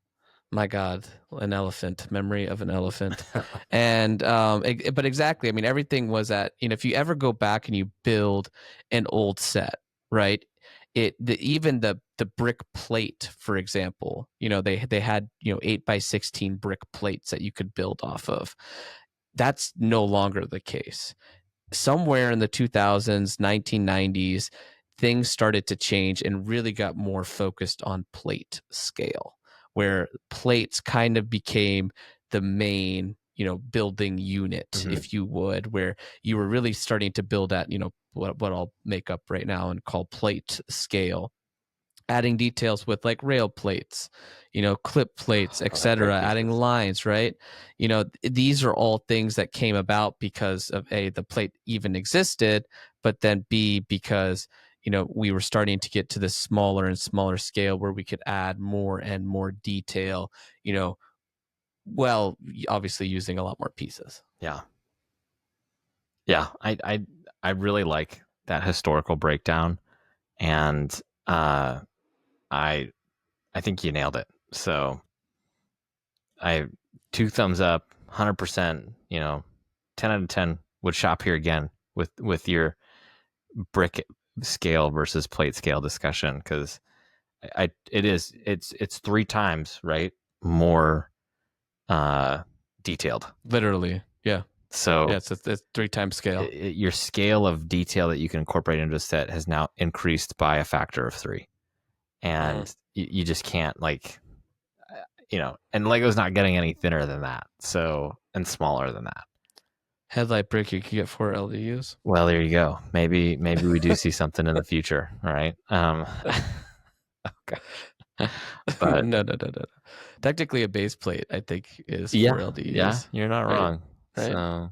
My God, an elephant, memory of an elephant. But exactly. I mean, everything was at, if you ever go back and you build an old set, right? Even the brick plate, for example, they had, 8x16 brick plates that you could build off of. That's no longer the case. Somewhere in the 2000s, 1990s, things started to change and really got more focused on plate scale, where plates kind of became the main, building unit, if you would, where you were really starting to build at, what I'll make up right now and call plate scale. Adding details with like rail plates, clip plates, etc., adding lines, right? These are all things that came about because of A, the plate even existed, but then B, because, we were starting to get to this smaller and smaller scale where we could add more and more detail, obviously using a lot more pieces. Yeah. Yeah. I really like that historical breakdown, and I think you nailed it. So 2 thumbs up, 100%, 10 out of 10 would shop here again with your brick scale versus plate scale discussion, because it's 3 times, right, more detailed. Literally. Yeah. So yeah, it's 3 times scale. Your scale of detail that you can incorporate into a set has now increased by a factor of 3. And you just can't, like, and Lego's not getting any thinner than that, so, and smaller than that. Headlight brick, you could get 4 LDUs. Well, there you go. Maybe we do see something in the future, right? Okay. But no. Technically, a base plate, I think, is 4 LDUs. Yeah, you're not wrong. Right.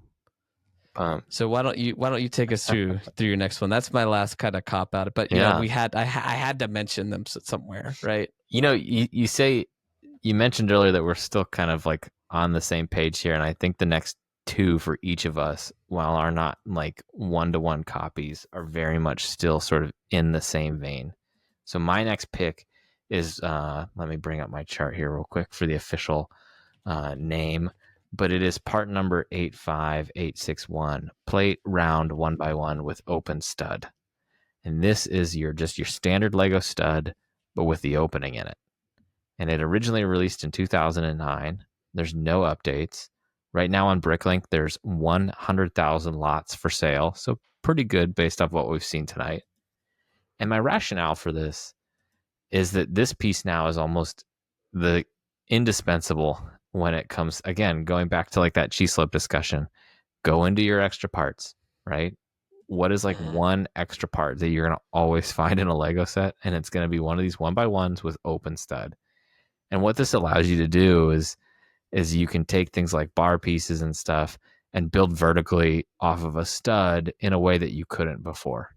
So why don't you take us through your next one? That's my last kind of cop out. But I had to mention them somewhere, right? You mentioned earlier that we're still kind of like on the same page here, and I think the next 2 for each of us, while are not like 1-to-1 copies, are very much still sort of in the same vein. So my next pick is let me bring up my chart here real quick for the official name. But it is part number 85861, plate round 1x1 with open stud. And this is your standard Lego stud, but with the opening in it. And it originally released in 2009. There's no updates. Right now on Bricklink, there's 100,000 lots for sale. So pretty good based off what we've seen tonight. And my rationale for this is that this piece now is almost the indispensable when it comes, again, going back to like that cheese slope discussion. Go into your extra parts, right? What is like one extra part that you're going to always find in a Lego set? And it's going to be one of these 1x1s with open stud. And what this allows you to do is you can take things like bar pieces and stuff and build vertically off of a stud in a way that you couldn't before,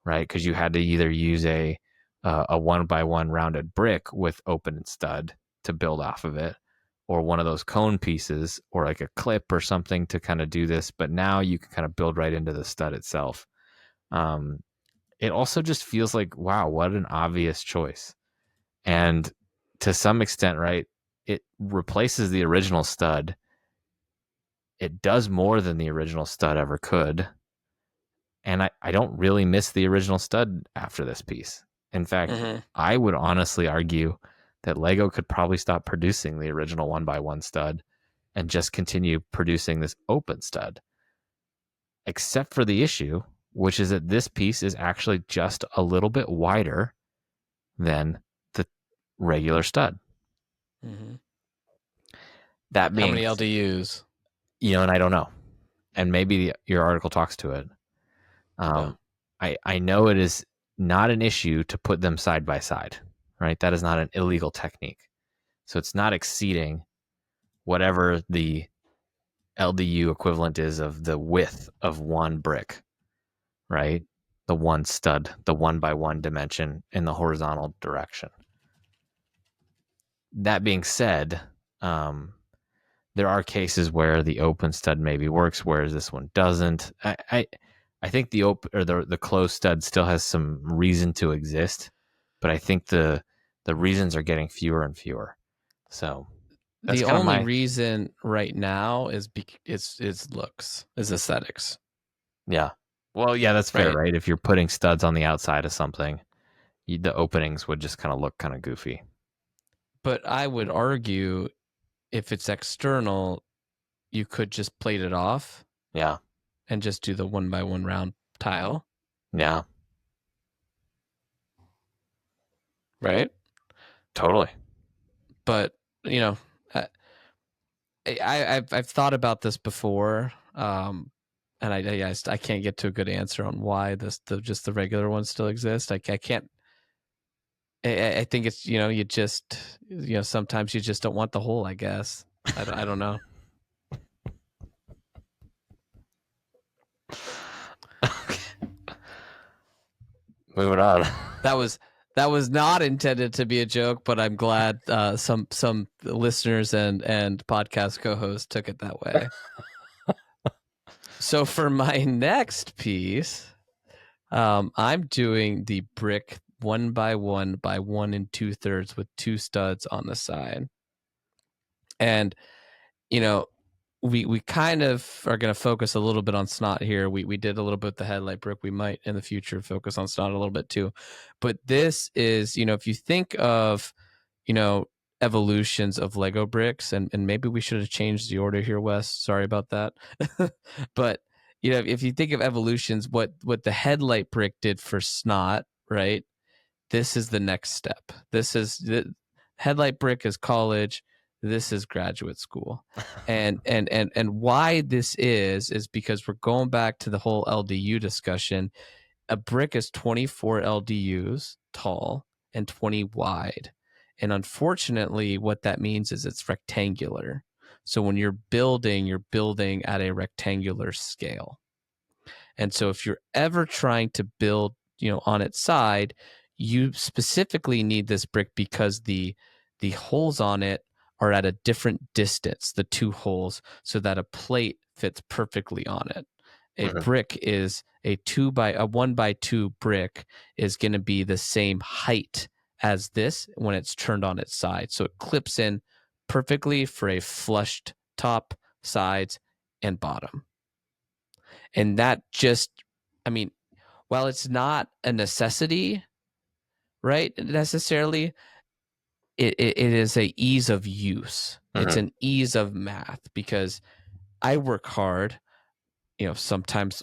right? Because you had to either use a 1x1 rounded brick with open stud to build off of it, or one of those cone pieces, or like a clip or something to kind of do this. But now you can kind of build right into the stud itself. It also just feels like, wow, what an obvious choice. And to some extent, right, it replaces the original stud. It does more than the original stud ever could. And I don't really miss the original stud after this piece. In fact, I would honestly argue that Lego could probably stop producing the original 1x1 stud and just continue producing this open stud. Except for the issue, which is that this piece is actually just a little bit wider than the regular stud. That being, how many LDUs? And I don't know. And maybe your article talks to it. Yeah. I know it is not an issue to put them side by side, right? That is not an illegal technique. So it's not exceeding whatever the LDU equivalent is of the width of one brick, right? The one stud, the 1x1 dimension in the horizontal direction. That being said, there are cases where the open stud maybe works, whereas this one doesn't. I think the open or the closed stud still has some reason to exist, but I think the reasons are getting fewer and fewer. So that's the kind only of my reason right now is looks, is aesthetics. yeah. Well, yeah, that's fair, Right. right? If you're putting studs on the outside of something, the openings would just kind of look kind of goofy. But I would argue if it's external, you could just plate it off. Yeah. And just do the 1x1 round tile. Yeah. Right. Totally. But I've thought about this before, and I can't get to a good answer on why just the regular ones still exist. I can't. I think it's you just sometimes you just don't want the hole. I guess I don't know. Moving on. That was not intended to be a joke, but I'm glad some listeners and podcast co-hosts took it that way. So for my next piece, I'm doing the brick 1x1 by 1 2/3 with 2 studs on the side. And, we kind of are going to focus a little bit on snot here. We did a little bit with the headlight brick. We might in the future focus on snot a little bit too. But this is, if you think of, evolutions of Lego bricks, and maybe we should have changed the order here, Wes. Sorry about that. But, if you think of evolutions, what the headlight brick did for snot, right? This is the next step. This is the headlight brick is college. This is graduate school. And why this is because we're going back to the whole LDU discussion. A brick is 24 LDUs tall and 20 wide. And unfortunately, what that means is it's rectangular. So when you're building at a rectangular scale. And so if you're ever trying to build, on its side, you specifically need this brick because the holes on it are at a different distance, the two holes, so that a plate fits perfectly on it. A brick is a 1x2 brick is going to be the same height as this when it's turned on its side. So it clips in perfectly for a flushed top, sides, and bottom. And that just, while it's not a necessity, right, necessarily, it is a ease of use. It's an ease of math because I work hard, sometimes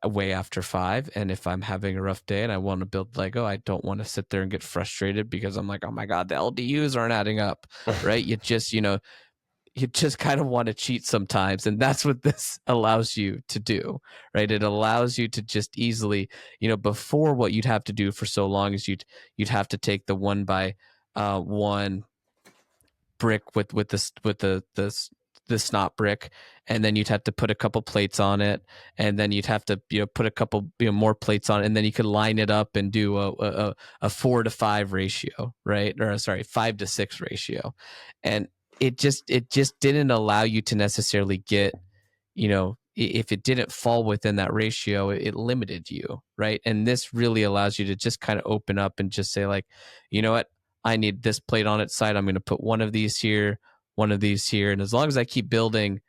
way after 5. And if I'm having a rough day and I want to build Lego, I don't want to sit there and get frustrated because I'm like, oh my God, the LDUs aren't adding up, right? You just kind of want to cheat sometimes. And that's what this allows you to do, right? It allows you to just easily, before what you'd have to do for so long is you'd have to take the 1x1 brick with the snot brick, and then you'd have to put a couple plates on it, and then you'd have to put a couple more plates on it, and then you could line it up and do a 4-to-5 ratio, right? Or sorry, 5-to-6 ratio. And it just didn't allow you to necessarily get, if it didn't fall within that ratio, it limited you, right? And this really allows you to just kind of open up and just say like, you know what, I need this plate on its side. I'm going to put one of these here, one of these here. And as long as I keep building,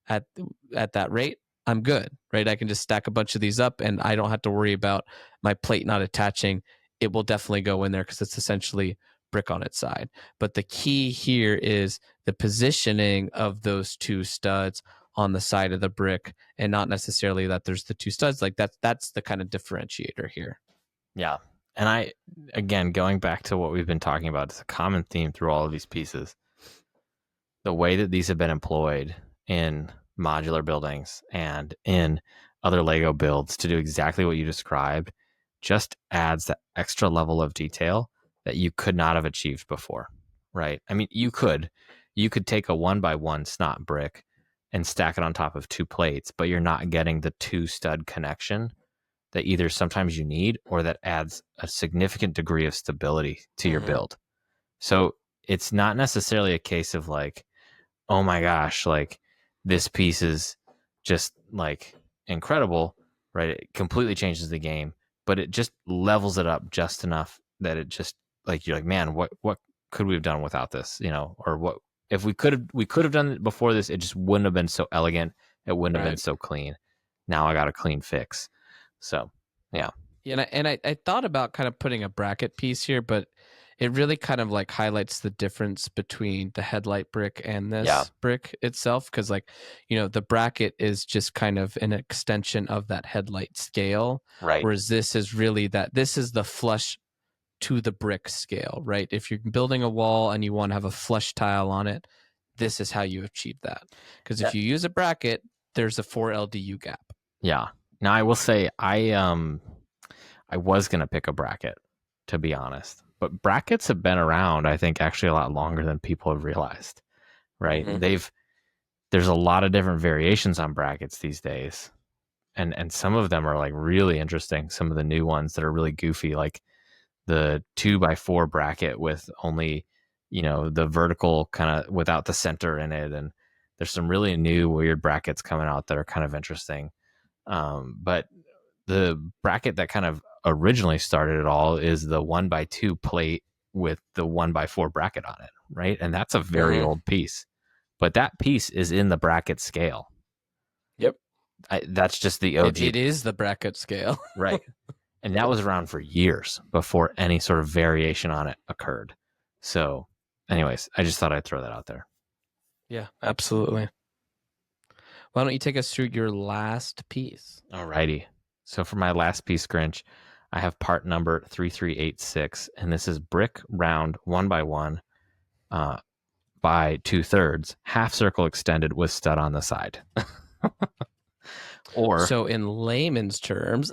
at that rate, I'm good, right? I can just stack a bunch of these up and I don't have to worry about my plate not attaching. It will definitely go in there because it's essentially brick on its side. But the key here is the positioning of those two studs on the side of the brick, and not necessarily that there's the two studs. Like that's the kind of differentiator here. Yeah. And again, going back to what we've been talking about, it's a common theme through all of these pieces. The way that these have been employed in modular buildings and in other Lego builds to do exactly what you described just adds that extra level of detail that you could not have achieved before, right? I mean, you could take a 1x1 snot brick and stack it on top of 2 plates, but you're not getting the 2 stud connection that either sometimes you need or that adds a significant degree of stability to your build. So it's not necessarily a case of like, oh my gosh, like this piece is just like incredible, right? It completely changes the game, but it just levels it up just enough that it just like, you're like, man, what could we have done without this? Or what if we could have done it before this, it just wouldn't have been so elegant. It wouldn't have been so clean. Now I got a clean fix. So, yeah. Yeah, and I thought about kind of putting a bracket piece here, but it really kind of like highlights the difference between the headlight brick and this brick itself. Because like, the bracket is just kind of an extension of that headlight scale. Right. Whereas this is really this is the flush to the brick scale, right? If you're building a wall and you want to have a flush tile on it, this is how you achieve that. Because if you use a bracket, there's a 4 LDU gap. Yeah. Now I will say I was going to pick a bracket, to be honest. But brackets have been around, I think, actually a lot longer than people have realized, right? There's a lot of different variations on brackets these days. And some of them are like really interesting. Some of the new ones that are really goofy, like the 2x4 bracket with only, the vertical kind of without the center in it. And there's some really new weird brackets coming out that are kind of interesting. But the bracket that kind of originally started it all is the 1x2 plate with the 1x4 bracket on it, right? And that's a very old piece, but that piece is in the bracket scale. Yep. That's just the OG. It is the bracket scale. Right. And that was around for years before any sort of variation on it occurred. So anyways, I just thought I'd throw that out there. Yeah, absolutely. Why don't you take us through your last piece? All righty. So for my last piece, Grinch, I have part number 3386, and this is brick round 1x1 by 2/3, half circle extended with stud on the side. Or so in layman's terms,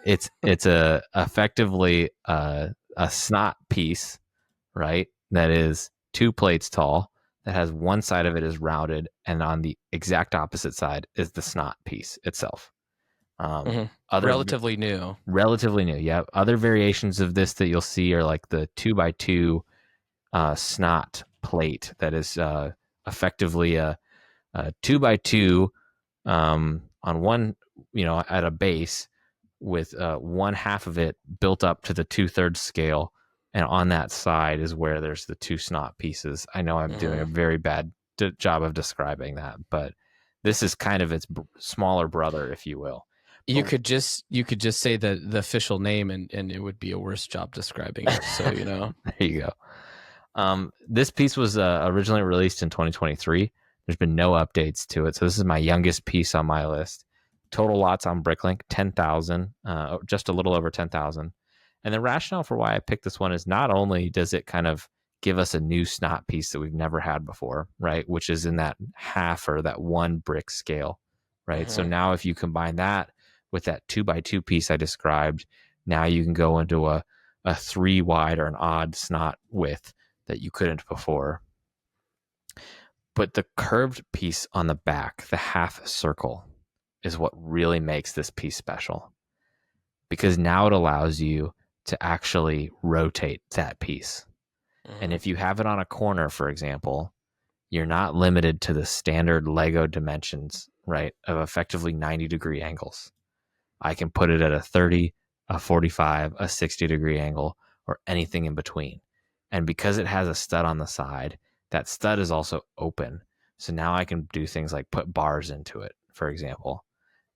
it's effectively a snot piece, right? That is 2 plates tall, that has one side of it is rounded, and on the exact opposite side is the snot piece itself. Relatively new. Yeah. Other variations of this that you'll see are like the 2x2 snot plate that is effectively a 2x2 on one, at a base with one half of it built up to the 2/3 scale. And on that side is where there's the 2 snot pieces. I know I'm doing a very bad job of describing that, but this is kind of its smaller brother, if you will. You could just say the official name and it would be a worse job describing it. So, There you go. This piece was originally released in 2023. There's been no updates to it. So this is my youngest piece on my list. Total lots on Bricklink, 10,000, just a little over 10,000. And the rationale for why I picked this one is not only does it kind of give us a new snot piece that we've never had before, right? Which is in that half or that 1 brick scale, right? So now if you combine that with that 2x2 piece I described, now you can go into a 3 wide or an odd snot width that you couldn't before. But the curved piece on the back, the half circle, is what really makes this piece special, because now it allows you to actually rotate that piece. And if you have it on a corner, for example, you're not limited to the standard Lego dimensions, right, of effectively 90-degree angles. I can put it at a 30, a 45, a 60-degree angle, or anything in between. And because it has a stud on the side, that stud is also open. So now I can do things like put bars into it, for example.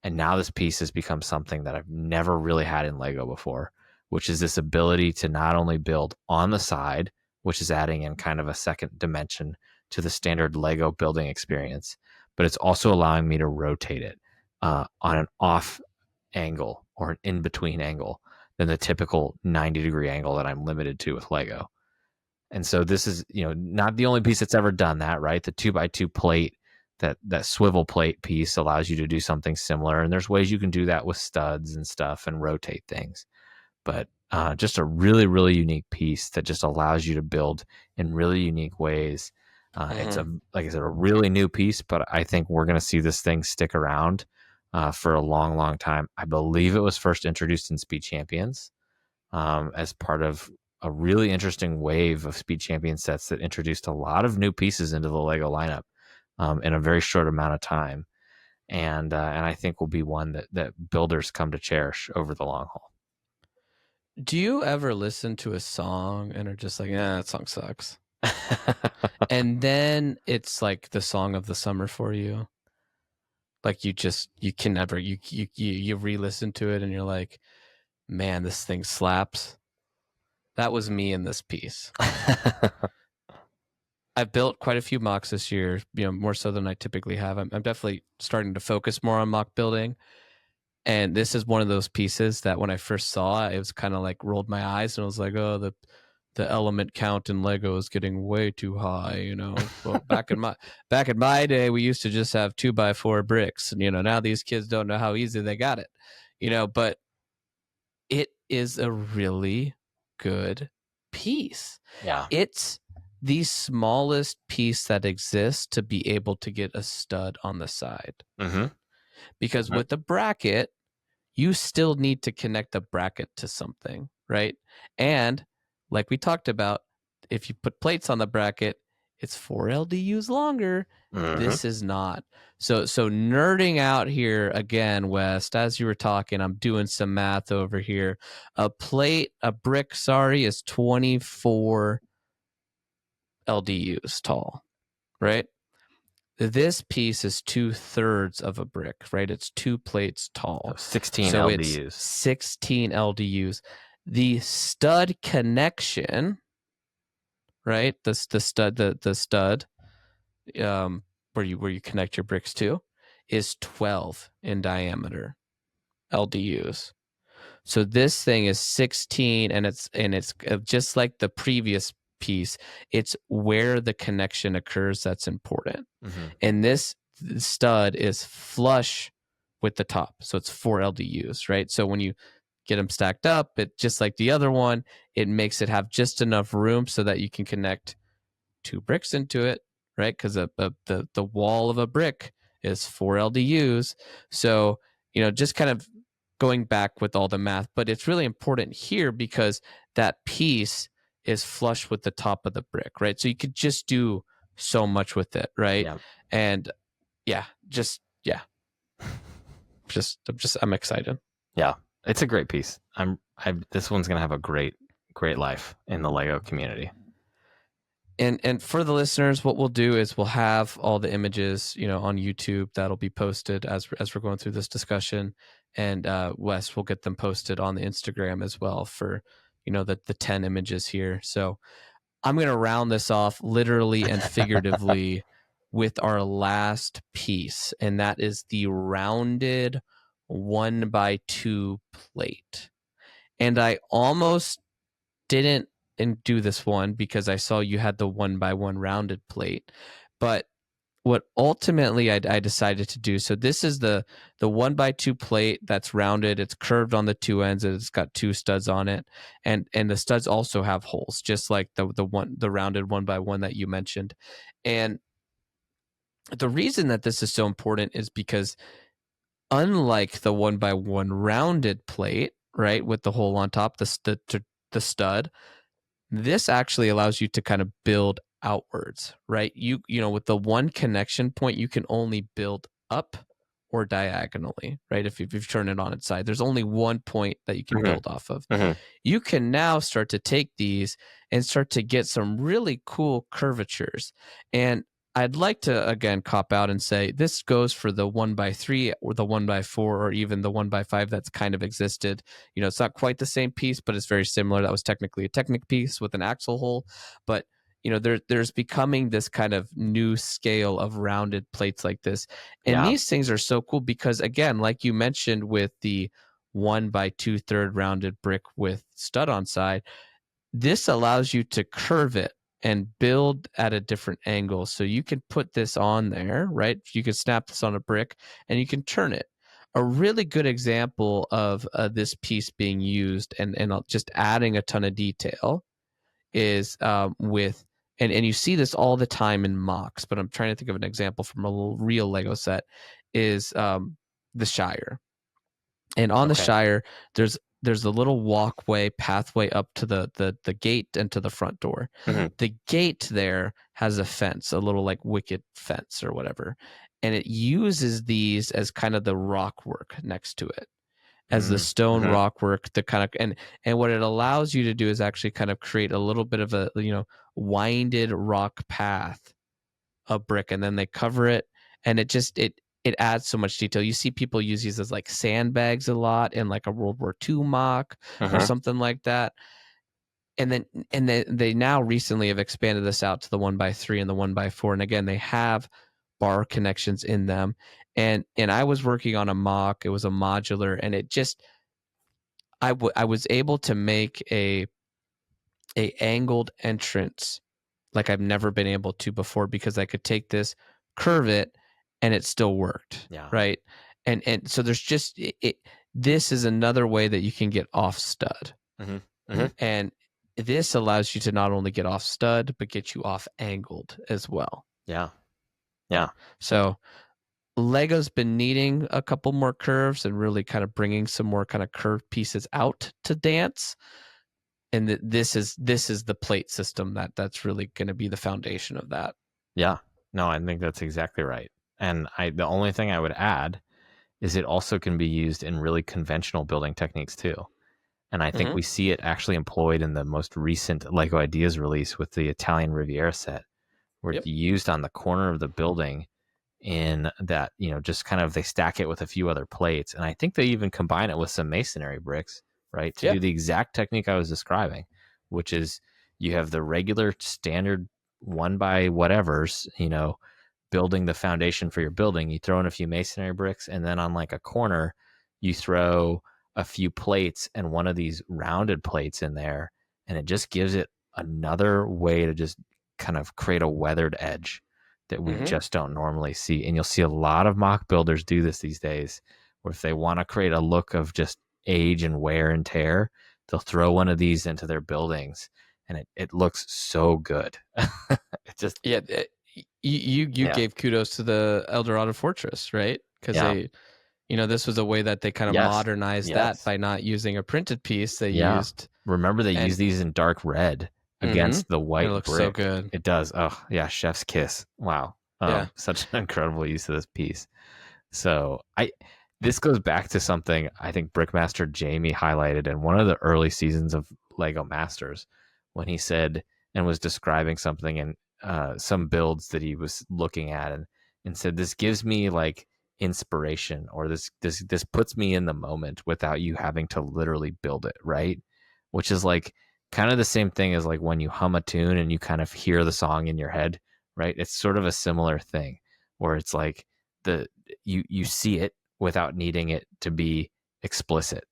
And now this piece has become something that I've never really had in Lego before, which is this ability to not only build on the side, which is adding in kind of a second dimension to the standard Lego building experience, but it's also allowing me to rotate it on an off angle or an in-between angle than the typical 90-degree angle that I'm limited to with Lego. And so this is, not the only piece that's ever done that, right? The 2x2 plate, that swivel plate piece allows you to do something similar. And there's ways you can do that with studs and stuff and rotate things. But just a really, really unique piece that just allows you to build in really unique ways. It's like I said, a really new piece, but I think we're going to see this thing stick around for a long, long time. I believe it was first introduced in Speed Champions as part of a really interesting wave of Speed Champion sets that introduced a lot of new pieces into the Lego lineup in a very short amount of time. And I think will be one that builders come to cherish over the long haul. Do you ever listen to a song and are just like, that song sucks? And then it's like the song of the summer for you. Like you can never, you re-listen to it and you're like, man, this thing slaps. That was me in this piece. I've built quite a few mocks this year, more so than I typically have. I'm definitely starting to focus more on mock building. And this is one of those pieces that when I first saw it, it was kind of like rolled my eyes and I was like, oh, the element count in Lego is getting way too high. Well, back in my day, we used to just have 2x4 bricks, and now these kids don't know how easy they got it. But it is a really good piece. Yeah, it's the smallest piece that exists to be able to get a stud on the side. Because with the bracket, you still need to connect the bracket to something, right? And like we talked about, if you put plates on the bracket, it's 4 LDUs longer. This is not. So nerding out here again, West, as you were talking, I'm doing some math over here. A brick, is 24 LDUs tall, right? This piece is 2/3 of a brick, right? It's 2 plates tall. 16 so LDUs. It's 16 LDUs. The stud connection, right? The stud, where you connect your bricks to, is 12 in diameter LDUs. So this thing is 16, and it's just like the previous piece. It's where the connection occurs that's important. And this stud is flush with the top, so it's 4 LDUs, right? So when you get them stacked up, it just like the other one, it makes it have just enough room so that you can connect 2 bricks into it, right? Because the wall of a brick is 4 LDUs. So just kind of going back with all the math, but it's really important here because that piece is flush with the top of the brick, right? So you could just do so much with it, right? Yeah. And I'm excited. Yeah, it's a great piece. This one's gonna have a great life in the Lego community. And for the listeners, what we'll do is we'll have all the images, on YouTube that'll be posted as we're going through this discussion, and Wes will get them posted on the Instagram as well for, the 10 images here. So I'm going to round this off literally and figuratively with our last piece, and that is the rounded 1x2 plate. And I almost didn't do this one because I saw you had the 1x1 rounded plate, but what ultimately I decided to do, so this is the 1x2 plate that's rounded. It's curved on the two ends, and it's got two studs on it, and the studs also have holes, just like the rounded 1x1 that you mentioned. And the reason that this is so important is because unlike the 1x1 rounded plate, right, with the hole on top, the stud, this actually allows you to kind of build outwards, right? You know, with the one connection point, you can only build up or diagonally, right? If you turn it on its side, there's only one point that you can build off of. You can now start to take these and start to get some really cool curvatures. And I'd like to, again, cop out and say this goes for the 1x3 or the 1x4 or even the 1x5 that's kind of existed. You know, it's not quite the same piece, but it's very similar. That was technically a Technic piece with an axle hole. But, you know, there's becoming this kind of new scale of rounded plates like this. And these things are so cool because, again, like you mentioned with the 1x2/3 rounded brick with stud on side, this allows you to curve it and build at a different angle. So you can put this on there, right? You can snap this on a brick and you can turn it. A really good example of this piece being used and just adding a ton of detail is with, and you see this all the time in mocks, but I'm trying to think of an example from a real Lego set, is the Shire. And on the Shire, there's a little walkway pathway up to the gate and to the front door. The gate there has a fence, a little like wicket fence or whatever, and it uses these as kind of the rock work next to it, as the stone rock work, the kind of, and what it allows you to do is actually kind of create a little bit of a, you know, winded rock path of brick, and then they cover it, and it adds so much detail. You see people use these as like sandbags a lot in like a World War II mock or something like that. And then they now recently have expanded this out to the 1x3 and the 1x4, and again they have bar connections in them. And I was working on a mock. It was a modular, and it just I was able to make a angled entrance like I've never been able to before, because I could take this, curve it, and it still worked. Yeah. Right. And so there's just this is another way that you can get off stud. And this allows you to not only get off stud, but get you off angled as well. Yeah. Yeah. So Lego's been needing a couple more curves and really kind of bringing some more kind of curved pieces out to dance. And this is the plate system that's really going to be the foundation of that. Yeah. No, I think that's exactly right. And the only thing I would add is it also can be used in really conventional building techniques too. And I think we see it actually employed in the most recent Lego Ideas release with the Italian Riviera set, where it's used on the corner of the building in that, you know, just kind of they stack it with a few other plates. And I think they even combine it with some masonry bricks, right? To do the exact technique I was describing, which is you have the regular standard 1x whatevers, you know, building the foundation for your building. You throw in a few masonry bricks, and then on like a corner, you throw a few plates and one of these rounded plates in there, and it just gives it another way to just kind of create a weathered edge that we just don't normally see. And you'll see a lot of mock builders do this these days, where if they want to create a look of just age and wear and tear, they'll throw one of these into their buildings, and it looks so good. It just you gave kudos to the Eldorado Fortress, right? Because they, you know, this was a way that they kind of modernized that by not using a printed piece. They used. Remember, they used these in dark red against the white it looks brick. So good. It does. Oh yeah, chef's kiss. Wow. Such an incredible use of this piece. So this goes back to something I think Brickmaster Jamie highlighted in one of the early seasons of Lego Masters, when he said and was describing something in some builds that he was looking at, and said, this gives me like inspiration, or this puts me in the moment without you having to literally build it, right? Which is like kind of the same thing as like when you hum a tune and you kind of hear the song in your head, right? It's sort of a similar thing where it's like you see it without needing it to be explicit.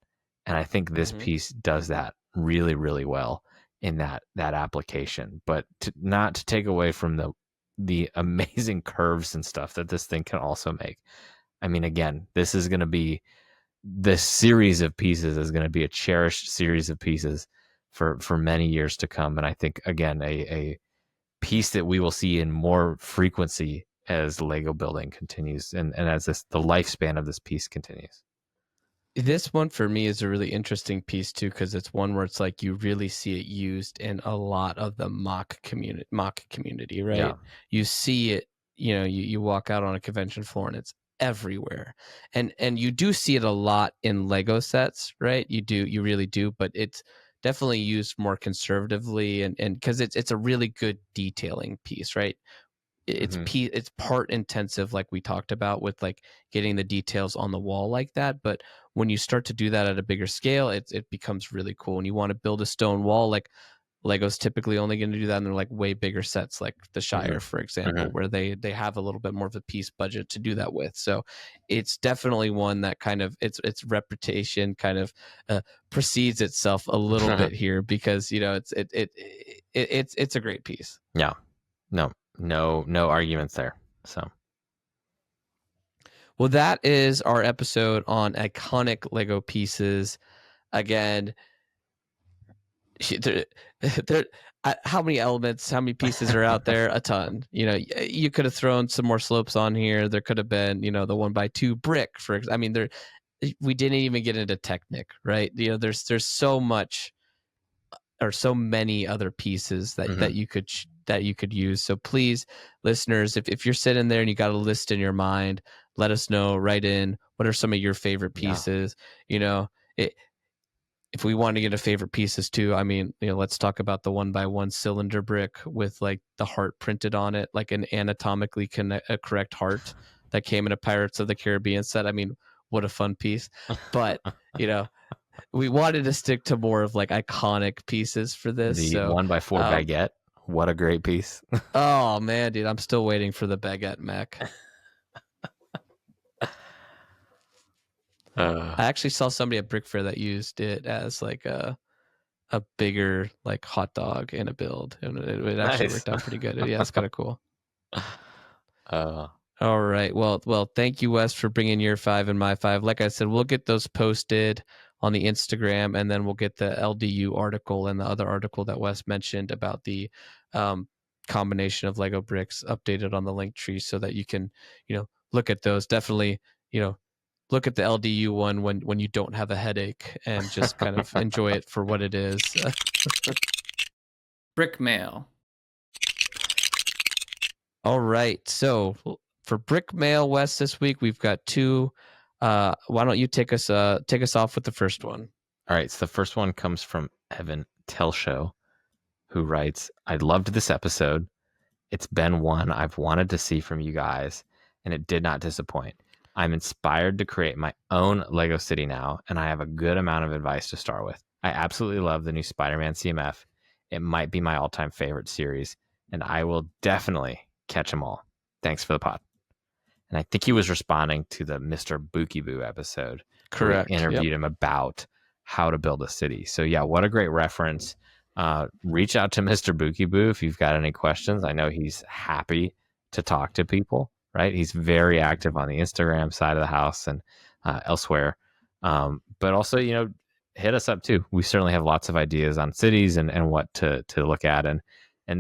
And I think this piece does that really, really well in that application. But not to take away from the amazing curves and stuff that this thing can also make. I mean, again, this series of pieces is going to be a cherished series of pieces for many years to come. And I think, again, a piece that we will see in more frequency as Lego building continues and as the lifespan of this piece continues. This one for me is a really interesting piece too, because it's one where it's like you really see it used in a lot of the mock community, right? Yeah. You see it, you walk out on a convention floor and it's everywhere, and you do see it a lot in Lego sets, right? You really do, but it's definitely used more conservatively, and because it's a really good detailing piece, right? It's it's part intensive, like we talked about, with like getting the details on the wall like that. But when you start to do that at a bigger scale, it becomes really cool. And you want to build a stone wall, like Lego's typically only going to do that in their like way bigger sets, like the Shire, for example, where they have a little bit more of a piece budget to do that with. So it's definitely one that kind of its reputation kind of precedes itself a little bit here, because it's a great piece. Yeah. No arguments there. So, well, that is our episode on iconic Lego pieces. Again, how many elements, how many pieces are out there? A ton. You could have thrown some more slopes on here. There could have been, the 1x2 brick, for example. I mean, we didn't even get into Technic, right? There's so much, or so many other pieces that you could use. So please, listeners, if you're sitting there and you got a list in your mind, let us know. Write in, what are some of your favorite pieces? If we want to get a favorite pieces too, I mean, let's talk about the 1x1 cylinder brick with like the heart printed on it, like an anatomically correct heart that came in a Pirates of the Caribbean set. I mean, what a fun piece. But we wanted to stick to more of like iconic pieces for this. The so 1x4 baguette, what a great piece. Oh man, dude, I'm still waiting for the baguette mech. I actually saw somebody at Brick Fair that used it as like a bigger like hot dog in a build, and it actually worked out pretty good. Yeah, it's kind of cool. All right. Well, thank you, Wes, for bringing your 5 and my 5. Like I said, we'll get those posted on the Instagram, and then we'll get the LDU article and the other article that Wes mentioned about the combination of Lego bricks updated on the link tree, so that you can, look at those. Definitely, look at the LDU one when you don't have a headache, and just kind of enjoy it for what it is. Brick mail. All right. So for Brick Mail, West, this week we've got 2. Why don't you take us off with the first one? All right. So the first one comes from Evan Telshow, who writes, I loved this episode. It's been one I've wanted to see from you guys, and it did not disappoint. I'm inspired to create my own Lego city now, and I have a good amount of advice to start with. I absolutely love the new Spider-Man CMF. It might be my all-time favorite series, and I will definitely catch them all. Thanks for the pod. And I think he was responding to the Mr. Boo episode. Correct. We interviewed him about how to build a city. So yeah, what a great reference. Reach out to Mr. Boo if you've got any questions. I know he's happy to talk to people, right? He's very active on the Instagram side of the house and elsewhere. But also, hit us up too. We certainly have lots of ideas on cities and what to look at. And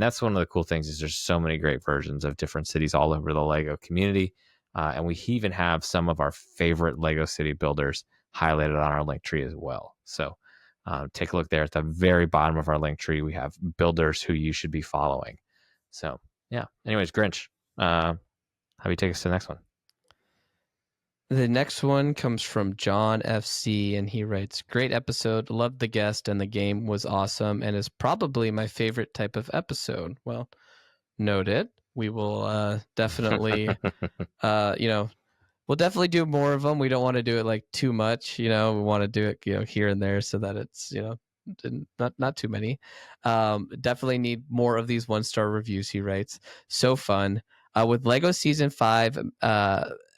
that's one of the cool things, is there's so many great versions of different cities all over the Lego community. And we even have some of our favorite Lego city builders highlighted on our link tree as well. So take a look there at the very bottom of our link tree. We have builders who you should be following. So yeah. Anyways, Grinch, how do you take us to the next one? The next one comes from John FC, and he writes, great episode. Loved the guest, and the game was awesome, and is probably my favorite type of episode. Well, noted. We will definitely, we'll definitely do more of them. We don't want to do it like too much, we want to do it, here and there, so that it's, not too many. Definitely need more of these 1-star reviews, he writes. So fun. With Lego Season 5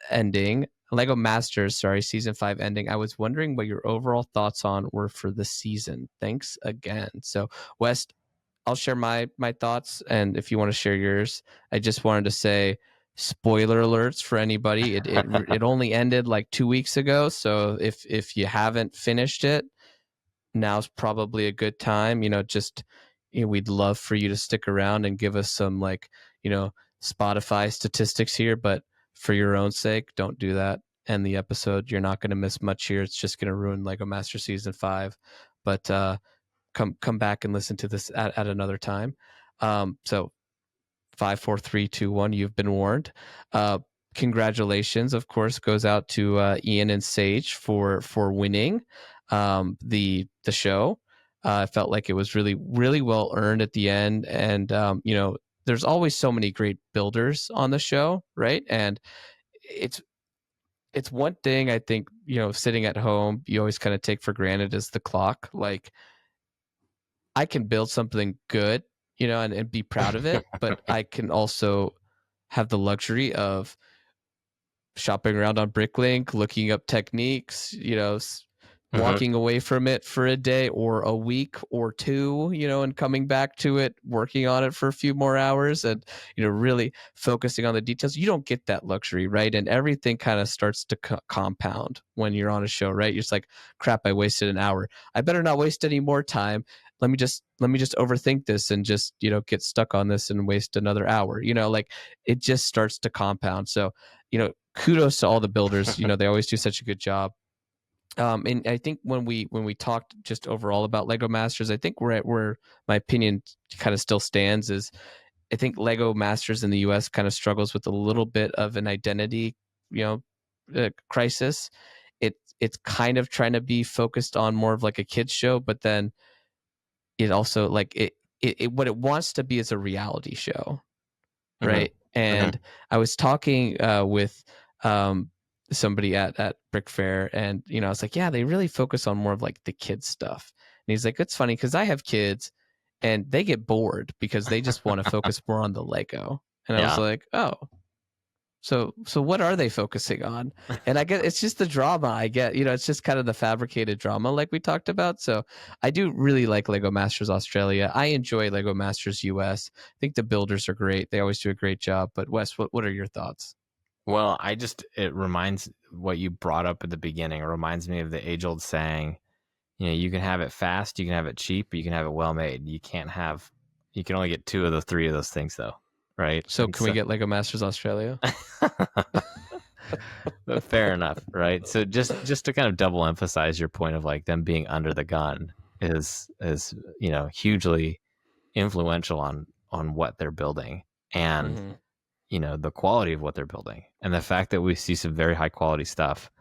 ending, Lego Masters, sorry, Season 5 ending, I was wondering what your overall thoughts on were for the season. Thanks again. So, West, I'll share my thoughts, and if you want to share yours, I just wanted to say, spoiler alerts for anybody. It only ended like 2 weeks ago, so if you haven't finished it, now's probably a good time. We'd love for you to stick around and give us some Spotify statistics here, but for your own sake, don't do that. End the episode. You're not going to miss much here. It's just going to ruin Lego Master Season 5. But come back and listen to this at another time. So 5, 4, 3, 2, 1. You've been warned. Congratulations, of course, goes out to Ian and Sage for winning the show. I felt like it was really, really well earned at the end, and there's always so many great builders on the show, right? And it's one thing I think sitting at home you always kind of take for granted is the clock. Like, I can build something good, and be proud of it, but I can also have the luxury of shopping around on Bricklink, looking up techniques, walking away from it for a day or a week or two, and coming back to it, working on it for a few more hours, and really focusing on the details. You don't get that luxury, right? And everything kind of starts to compound when you're on a show, right? You're just like, crap, I wasted an hour. I better not waste any more time. Let me just overthink this and just get stuck on this and waste another hour. Like, it just starts to compound. So kudos to all the builders. They always do such a good job. And I think when we talked just overall about Lego Masters, I think we're at where my opinion kind of still stands is, I think Lego Masters in the US kind of struggles with a little bit of an identity, crisis. It's kind of trying to be focused on more of like a kids show, but then it also like it what it wants to be is a reality show, right? And I was talking with somebody at Brick Fair, and I was like, yeah, they really focus on more of like the kids stuff. And he's like, it's funny because I have kids and they get bored because they just want to focus more on the Lego. And I was like, oh, so what are they focusing on? And I get it's just the drama. I get, it's just kind of the fabricated drama like we talked about. So I do really like Lego Masters Australia. I enjoy Lego Masters US. I think the builders are great. They always do a great job. But Wes, what are your thoughts? Well, it reminds what you brought up at the beginning. It reminds me of the age-old saying, you can have it fast, you can have it cheap, but you can have it well made. You can only get 2 of the 3 of those things though, right? So can we get Lego Masters Australia? Fair enough, right? So just to kind of double emphasize your point of like them being under the gun is hugely influential on what they're building, and the quality of what they're building, and the fact that we see some very high quality stuff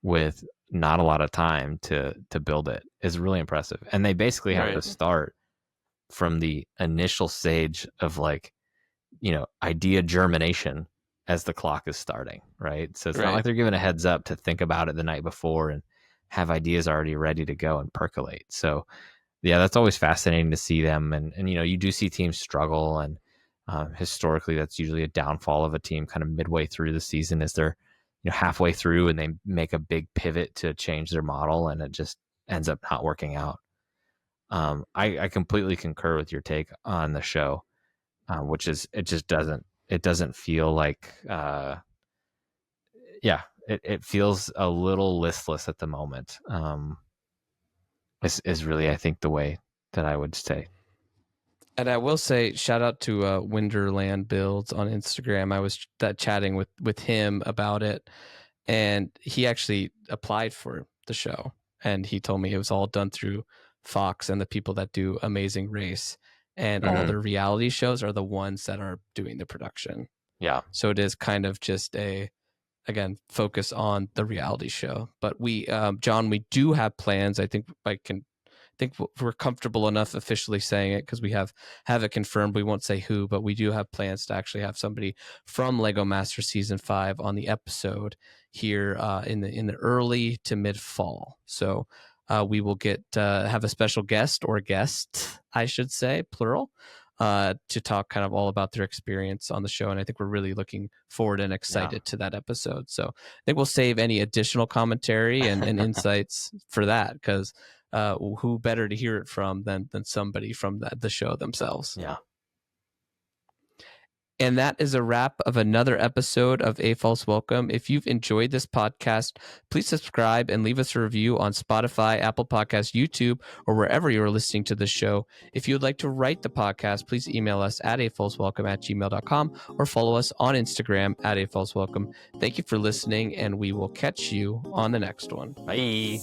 with not a lot of time to build it is really impressive. And they basically have to start from the initial stage of like, idea germination as the clock is starting, right? So it's not like they're given a heads up to think about it the night before and have ideas already ready to go and percolate. So yeah, that's always fascinating to see them. And you do see teams struggle, and historically that's usually a downfall of a team kind of midway through the season, as they're halfway through and they make a big pivot to change their model and it just ends up not working out. I completely concur with your take on the show, which is it doesn't feel like it feels a little listless at the moment. Is really, I think, the way that I would say. And I will say, shout out to Winderland Builds on Instagram. I was chatting with him about it, and he actually applied for the show, and he told me it was all done through Fox and the people that do Amazing Race, and all the reality shows are the ones that are doing the production. Yeah. So it is kind of just again, focus on the reality show. But we, John, we do have plans. I think we're comfortable enough officially saying it because we have it confirmed. We won't say who, but we do have plans to actually have somebody from Lego Master Season 5 on the episode here in the early to mid fall. So we will have a special guest, or guest, I should say, plural, to talk kind of all about their experience on the show. And I think we're really looking forward and excited to that episode. So I think we'll save any additional commentary and insights for that, because who better to hear it from than somebody from the show themselves. Yeah. And that is a wrap of another episode of AFOLs Welcome. If you've enjoyed this podcast, please subscribe and leave us a review on Spotify, Apple Podcasts, YouTube, or wherever you're listening to the show. If you would like to write the podcast, please email us at afolswelcome@gmail.com or follow us on Instagram at AFOLsWelcome. Thank you for listening, and we will catch you on the next one. Bye.